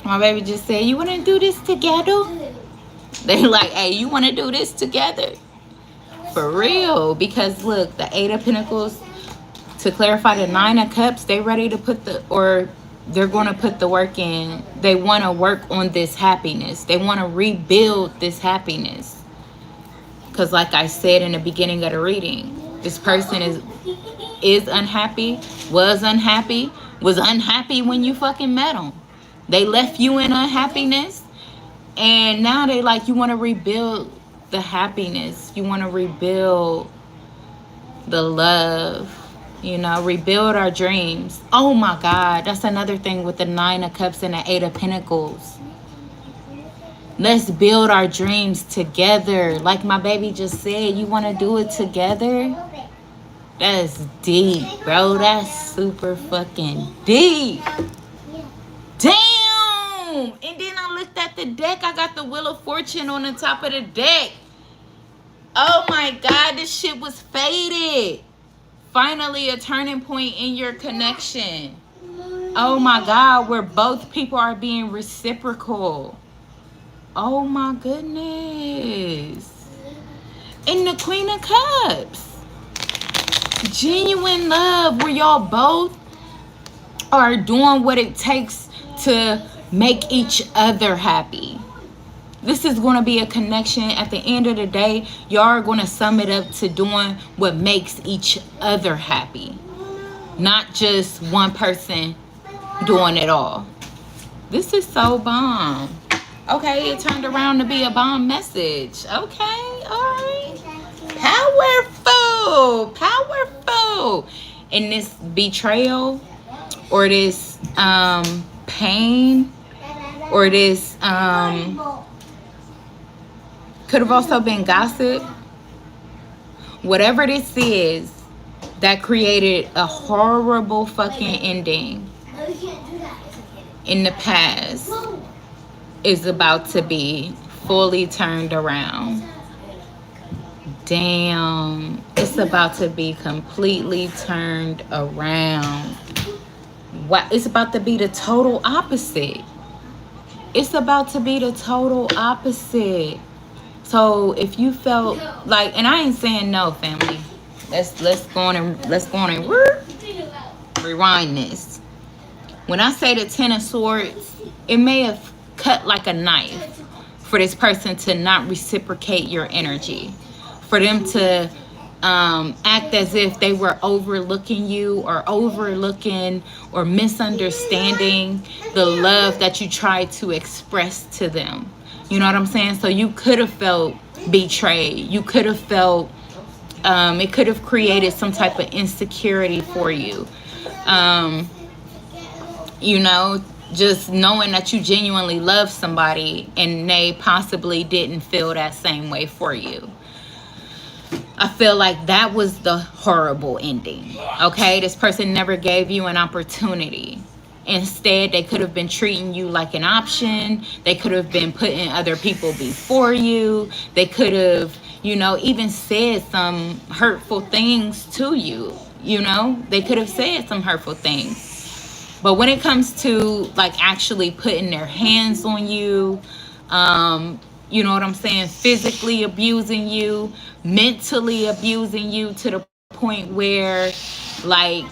My baby just said, you want to do this together? They like, hey, you want to do this together? For real. Because look, the 8 of Pentacles, to clarify, the 9 of Cups, they ready to put they're going to put the work in. They want to work on this happiness. They want to rebuild this happiness. Because like I said in the beginning of the reading, this person is unhappy, was unhappy when you fucking met them. They left you in unhappiness. And now they like, you want to rebuild the happiness. You want to rebuild the love. You know, rebuild our dreams. Oh my God, that's another thing with the 9 of Cups and the 8 of Pentacles. Let's build our dreams together. Like my baby just said, you want to do it together? That's deep, bro. That's super fucking deep. Damn! And then I looked at the deck. I got the Wheel of Fortune on the top of the deck. Oh my God, this shit was faded. Finally, a turning point in your connection. Oh my God, where both people are being reciprocal. Oh my goodness. And the Queen of Cups. Genuine love where y'all both are doing what it takes to make each other happy. This is going to be a connection. At the end of the day, y'all are going to sum it up to doing what makes each other happy. Not just one person doing it all. This is so bomb. Okay, it turned around to be a bomb message. Okay, all right. Powerful. Powerful. And this betrayal or this pain or this could have also been gossip. Whatever this is that created a horrible fucking ending in the past is about to be fully turned around. Damn. It's about to be completely turned around. What? It's about to be the total opposite. It's about to be the total opposite. So if you felt like, and I ain't saying no, family. Let's go on and rewind this. When I say the 10 of Swords, it may have cut like a knife for this person to not reciprocate your energy, for them to act as if they were overlooking you or misunderstanding the love that you tried to express to them. You know what I'm saying? So you could have felt betrayed. You could have felt, it could have created some type of insecurity for you. You know, just knowing that you genuinely love somebody and they possibly didn't feel that same way for you. I feel like that was the horrible ending. Okay, this person never gave you an opportunity. Instead, they could have been treating you like an option. They could have been putting other people before you. They could have, you know, even said some hurtful things to you. You know, they could have said some hurtful things. But when it comes to like actually putting their hands on you, you know what I'm saying, physically abusing you, mentally abusing you to the point where like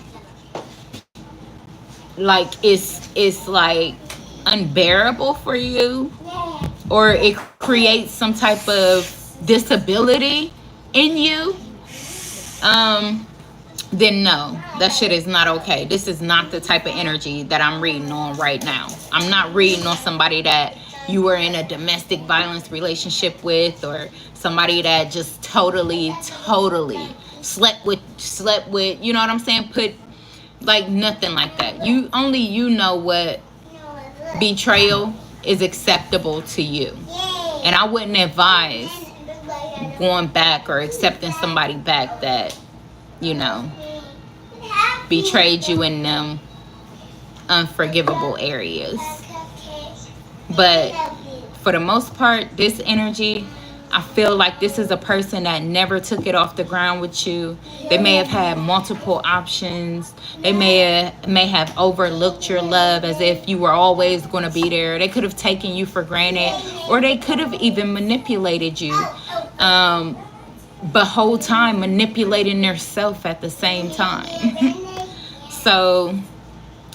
it's like unbearable for you, or it creates some type of disability in you, then no, that shit is not okay. This is not the type of energy that I'm reading on right now. I'm not reading on somebody that you were in a domestic violence relationship with, or somebody that just totally slept with, you know what I'm saying, put, like, nothing like that. You know what betrayal is acceptable to you. And I wouldn't advise going back or accepting somebody back that, you know, betrayed you in them unforgivable areas. But for the most part, this energy, I feel like this is a person that never took it off the ground with you. They may have had multiple options. They may have overlooked your love as if you were always going to be there. They could have taken you for granted, or they could have even manipulated you. But whole time manipulating themselves at the same time. So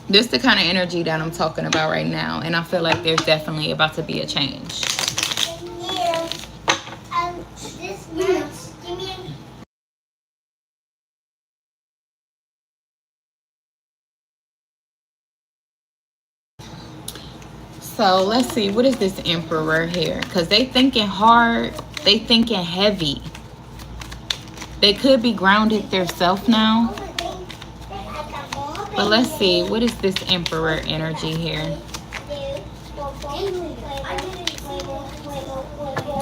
this is the kind of energy that I'm talking about right now. And I feel like there's definitely about to be a change. So let's see, what is this Emperor here? Because they thinking hard, they thinking heavy. They could be grounded themselves now. But let's see, what is this Emperor energy here?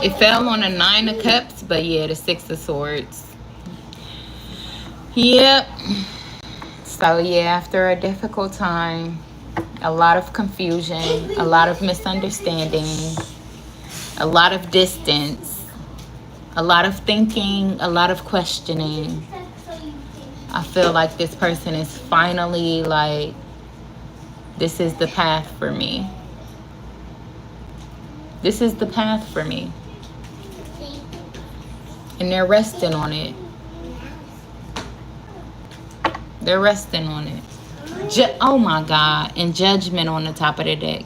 It fell on the 9 of Cups, but yeah, the 6 of Swords. Yep. So yeah, after a difficult time, a lot of confusion, a lot of misunderstanding, a lot of distance, a lot of thinking, a lot of questioning, I feel like this person is finally like, this is the path for me. This is the path for me. And they're resting on it. They're resting on it. Oh my God. And Judgment on the top of the deck.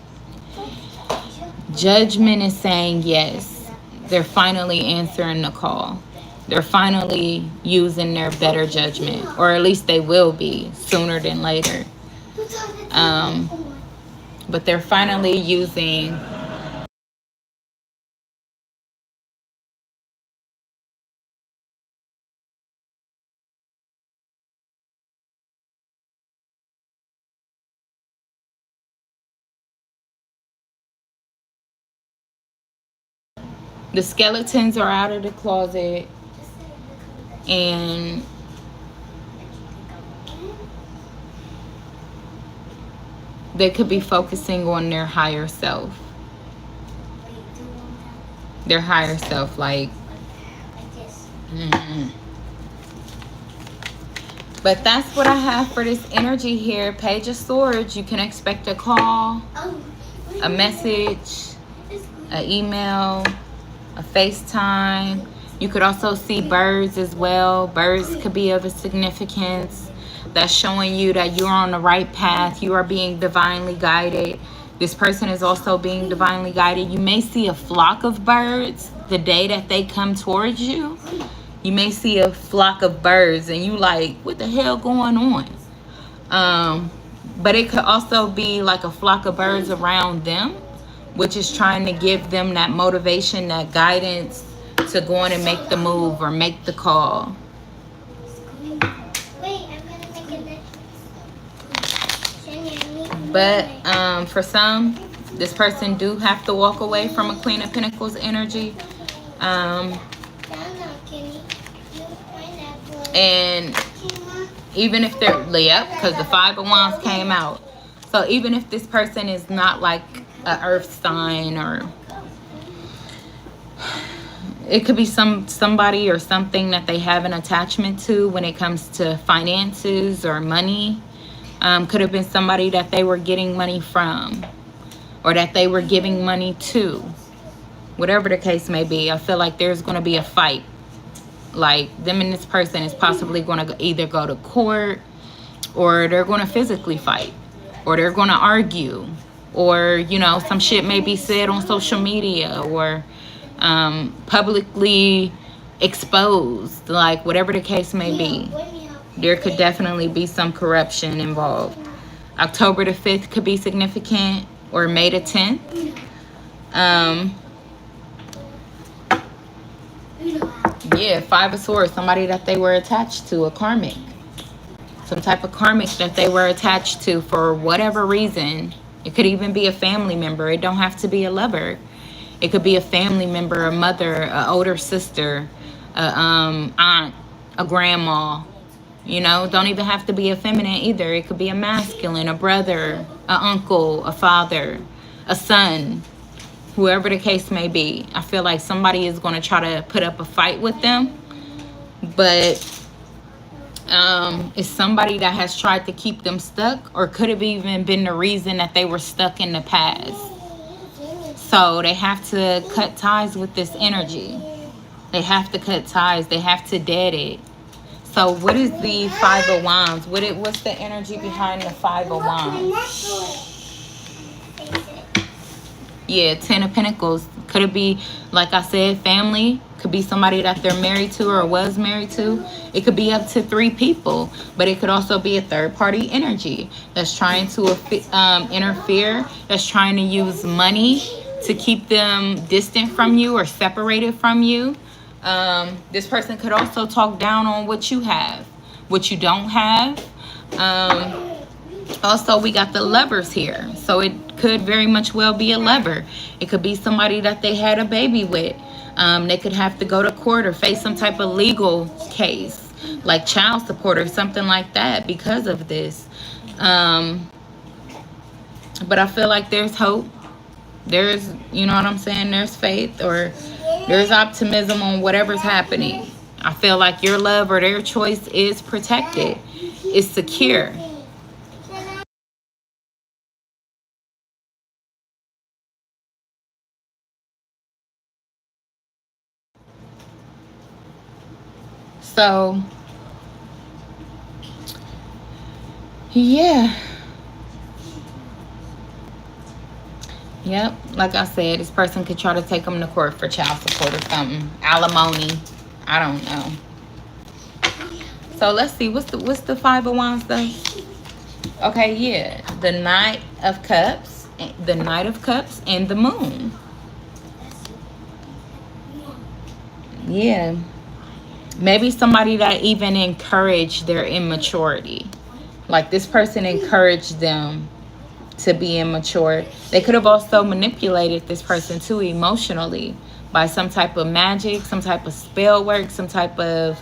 Judgment is saying yes. They're finally answering the call. They're finally using their better judgment, or at least they will be sooner than later. But they're finally using the skeletons are out of the closet, and they could be focusing on their higher self. Their higher self, like, But that's what I have for this energy here. Page of Swords. You can expect a call, a message, an email, a FaceTime. You could also see birds as well. Birds could be of a significance. That's showing you that you're on the right path. You are being divinely guided. This person is also being divinely guided. You may see a flock of birds the day that they come towards you. You may see a flock of birds and you like, what the hell going on? But it could also be like a flock of birds around them, which is trying to give them that motivation, that guidance to go on and make the move or make the call. But for some, this person do have to walk away from a Queen of Pentacles energy. And even if they're, yep, because the Five of Wands came out. So even if this person is not like a earth sign, or it could be somebody or something that they have an attachment to when it comes to finances or money. Could have been somebody that they were getting money from, or that they were giving money to. Whatever the case may be, I feel like there's going to be a fight. Like them and this person is possibly going to either go to court, or they're going to physically fight, or they're going to argue, or, you know, some shit may be said on social media, or publicly exposed. Like whatever the case may be, there could definitely be some corruption involved. October the 5th could be significant, or May the 10th. Yeah, Five of Swords, somebody that they were attached to, a karmic. Some type of karmic that they were attached to for whatever reason. It could even be a family member. It don't have to be a lover. It could be a family member, a mother, an older sister, a aunt, a grandma. You know, don't even have to be a feminine either. It could be a masculine, a brother, an uncle, a father, a son. Whoever the case may be, I feel like somebody is going to try to put up a fight with them. But it's somebody that has tried to keep them stuck, or could have even been the reason that they were stuck in the past. So they have to cut ties with this energy. They have to cut ties. They have to dead it. So what is the Five of Wands? What's the energy behind the Five of Wands? Yeah, Ten of Pentacles. Could it be, like I said, family? Could be somebody that they're married to or was married to. It could be up to 3 people. But it could also be a third-party energy that's trying to interfere, that's trying to use money to keep them distant from you or separated from you. This person could also talk down on what you have, what you don't have. Also, we got the Lovers here. So it could very much well be a lover. It could be somebody that they had a baby with. They could have to go to court or face some type of legal case, like child support or something like that because of this. But I feel like there's hope. There's, you know what I'm saying, there's faith, or there's optimism on whatever's happening. I feel like your love or their choice is protected. It's secure. So, yeah. Yep, like I said, this person could try to take them to court for child support or something. Alimony. I don't know. So let's see. What's the Five of Wands though? Okay, yeah. The Knight of Cups. The Knight of Cups and the Moon. Yeah. Maybe somebody that even encouraged their immaturity. Like this person encouraged them to be immature. They could have also manipulated this person too emotionally by some type of magic, some type of spell work, some type of,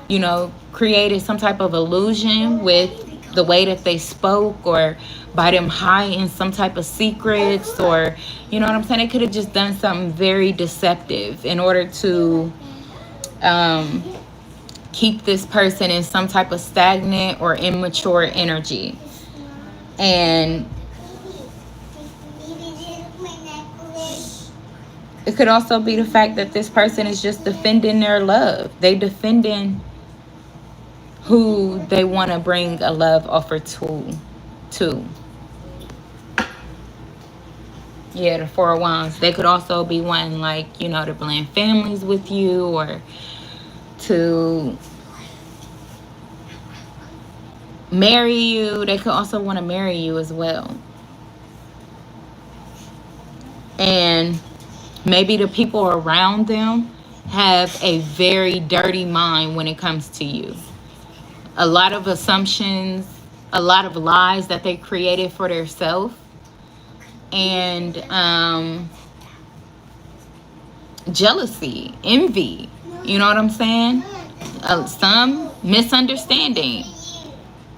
you know, created some type of illusion with the way that they spoke, or by them hiding some type of secrets, or, you know what I'm saying? They could have just done something very deceptive in order to keep this person in some type of stagnant or immature energy. And it could also be the fact that this person is just defending their love. They defending who they want to bring a love offer to. Yeah, the Four of Wands. They could also be wanting, like, you know, to blend families with you, or to marry you. They could also want to marry you as well. And maybe the people around them have a very dirty mind when it comes to you. A lot of assumptions, a lot of lies that they created for themselves, and jealousy, envy. You know what I'm saying? Some misunderstanding,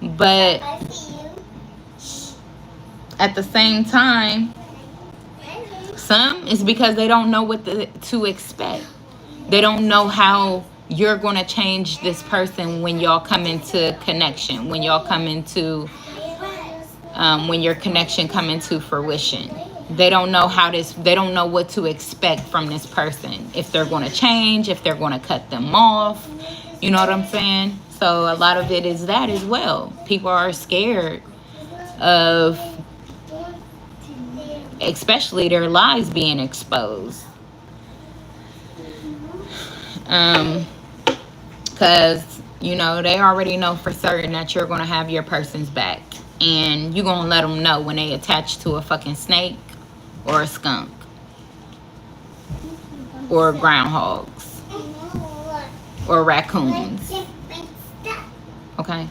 but at the same time, some is because they don't know what to expect. They don't know how you're going to change this person when y'all come into connection, when y'all come into when your connection come into fruition. They don't know they don't know what to expect from this person, if they're going to change, if they're going to cut them off. You know what I'm saying? So a lot of it is that as well. People are scared of, especially their lies being exposed. Because, you know, they already know for certain that you're going to have your person's back. And you're going to let them know when they attach to a fucking snake or a skunk or groundhogs or raccoons. Okay?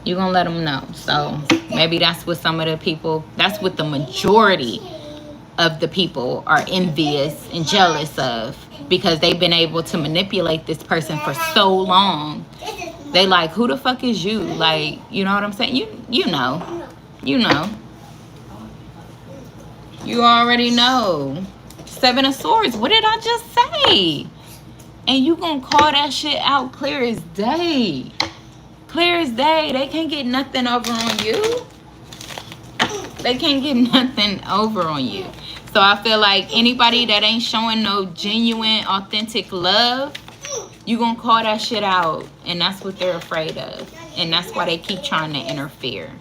You're going to let them know. So maybe that's what some of the people, that's what the majority of the people are envious and jealous of, because they've been able to manipulate this person for so long. They like, who the fuck is you? Like, you know what I'm saying? You know. You already know. 7 of Swords. What did I just say? And you gonna call that shit out clear as day. Clear as day. They can't get nothing over on you. They can't get nothing over on you. So I feel like anybody that ain't showing no genuine, authentic love, you gonna call that shit out. And that's what they're afraid of. And that's why they keep trying to interfere.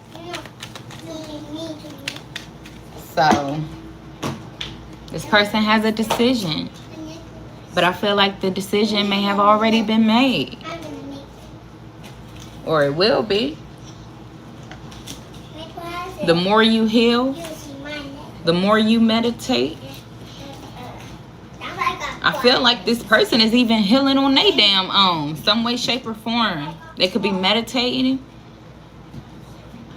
So this person has a decision. But I feel like the decision may have already been made. Or it will be. The more you heal, the more you meditate. I feel like this person is even healing on their damn own, some way, shape, or form. They could be meditating.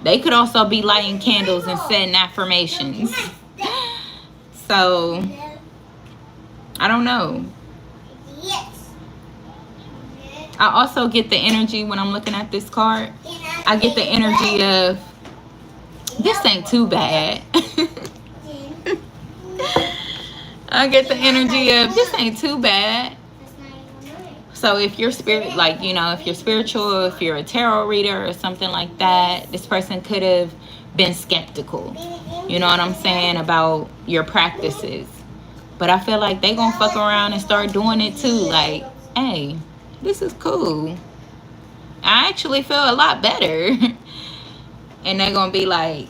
They could also be lighting candles and setting affirmations. So, I don't know. I also get the energy when I'm looking at this card. I get the energy of, this ain't too bad. I get the energy of, this ain't too bad. So if you're spirit, like, you know, if you're spiritual, if you're a tarot reader or something like that, this person could have been skeptical, you know what I'm saying, about your practices. But I feel like they gonna fuck around and start doing it too. Like, hey, this is cool. I actually feel a lot better. And they're gonna be like,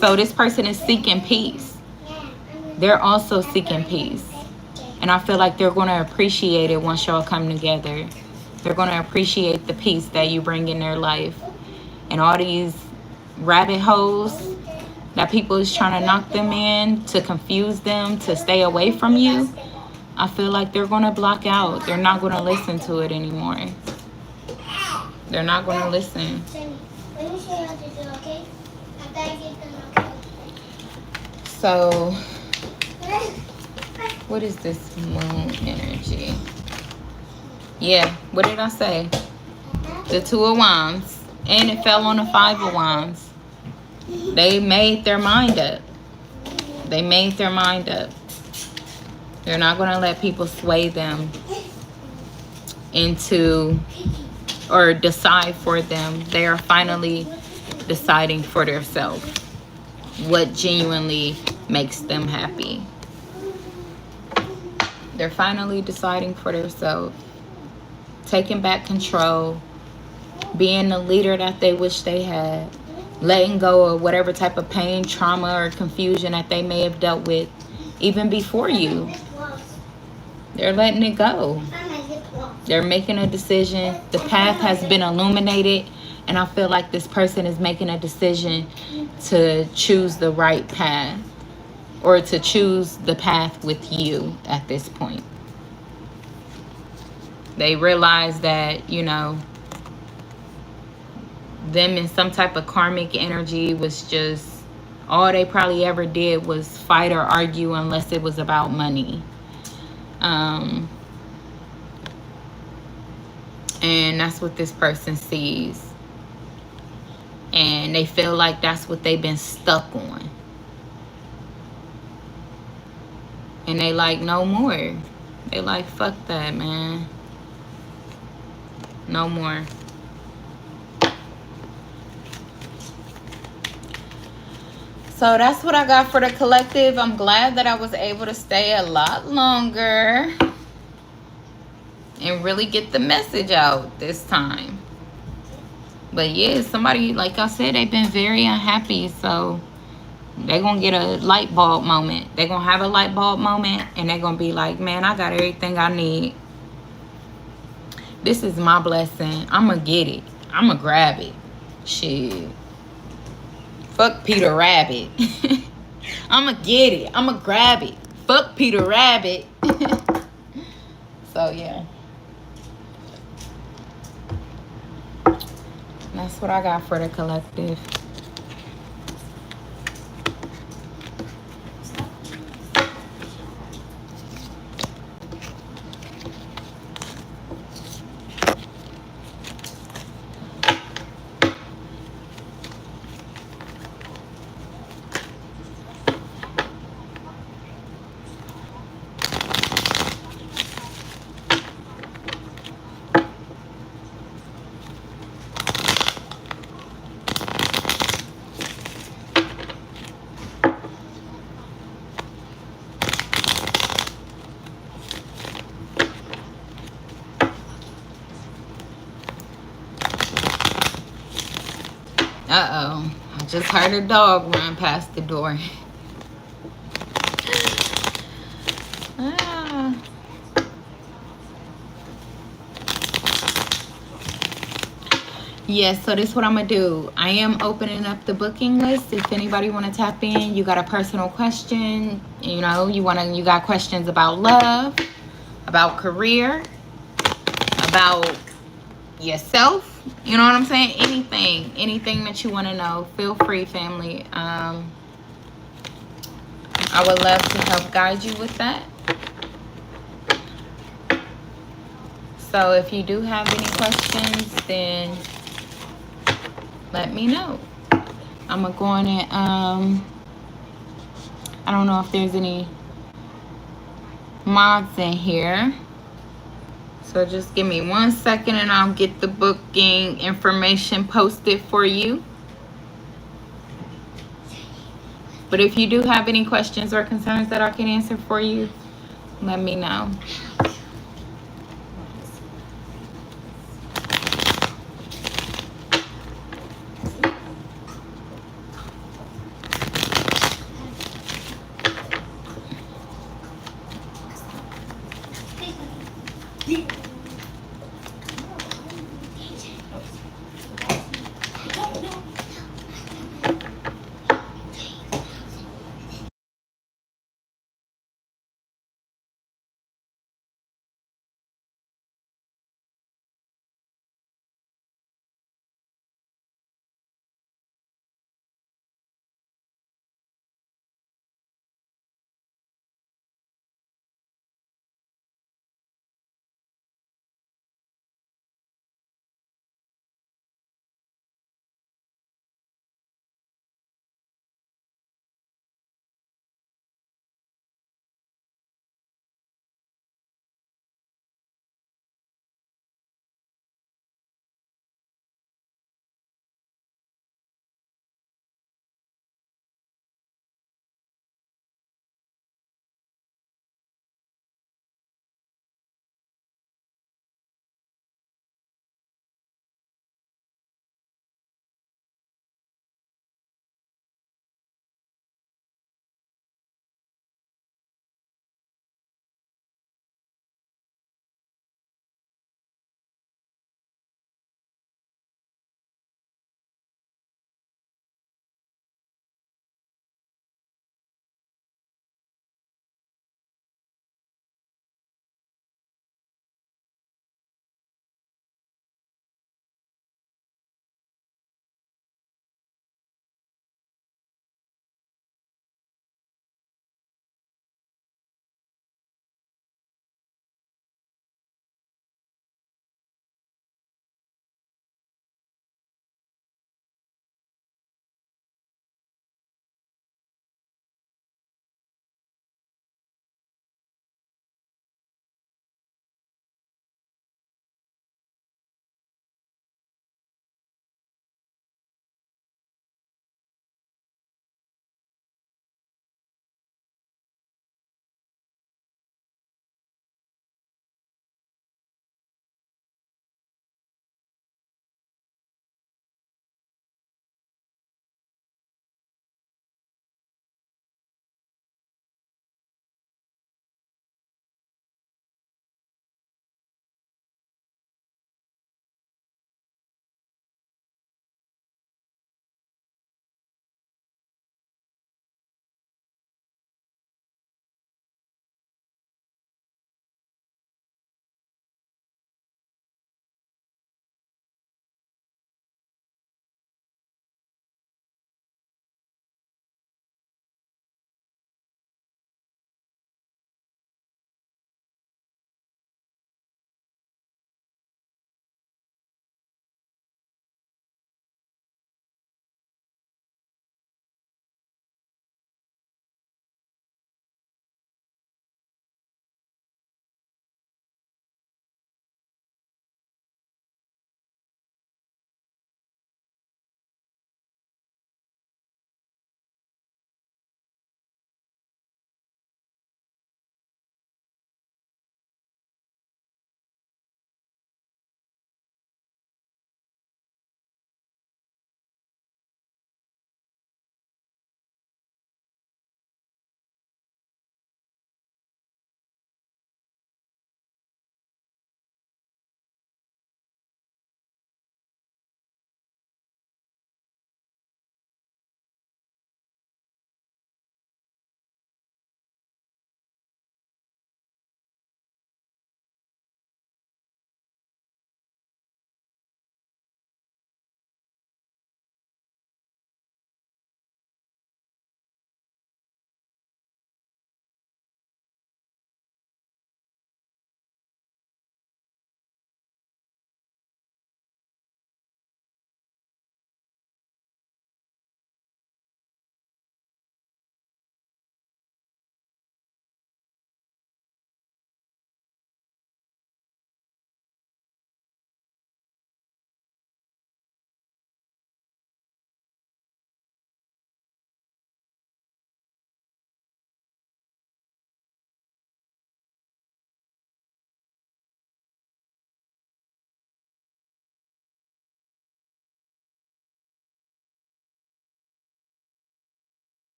so this person is seeking peace. They're also seeking peace. And I feel like they're going to appreciate it once y'all come together. They're going to appreciate the peace that you bring in their life. And all these rabbit holes that people is trying to knock them in, to confuse them, to stay away from you, I feel like they're going to block out. They're not going to listen to it anymore. They're not going to listen. So, what is this moon energy? Yeah, what did I say? The 2 of Wands. And it fell on the 5 of Wands. They made their mind up. They made their mind up. They're not going to let people sway them into, or decide for them. They are finally deciding for themselves what genuinely makes them happy. They're finally deciding for themselves, taking back control, being the leader that they wish they had, letting go of whatever type of pain, trauma, or confusion that they may have dealt with even before you. They're letting it go. They're making a decision. The path has been illuminated, and I feel like this person is making a decision to choose the right path, or to choose the path with you at this point. They realized that, you know, them in some type of karmic energy was just, all they probably ever did was fight or argue unless it was about money. And that's what this person sees. And they feel like that's what they've been stuck on. And they like, no more. They like, fuck that, man. No more. So that's what I got for the collective. I'm glad that I was able to stay a lot longer and really get the message out this time. But yeah, somebody, like I said, they've been very unhappy. So they're going to get a light bulb moment. They're going to have a light bulb moment and they're going to be like, man, I got everything I need. This is my blessing. I'm going to get it. I'm going to grab it. Shit. Fuck Peter Rabbit. I'm going to get it. I'm going to grab it. Fuck Peter Rabbit. So, yeah. That's what I got for the collective. Uh-oh. I just heard a dog run past the door. Ah. Yes, so this is what I'm going to do. I am opening up the booking list. If anybody want to tap in, you got a personal question, you know, you got questions about love, about career, about yourself. You know what I'm saying? Anything that you want to know, feel free, family. I would love to help guide you with that. So if you do have any questions, then let me know. I'm gonna go on and I don't know if there's any mods in here. So just give me 1 second and I'll get the booking information posted for you. But if you do have any questions or concerns that I can answer for you, let me know.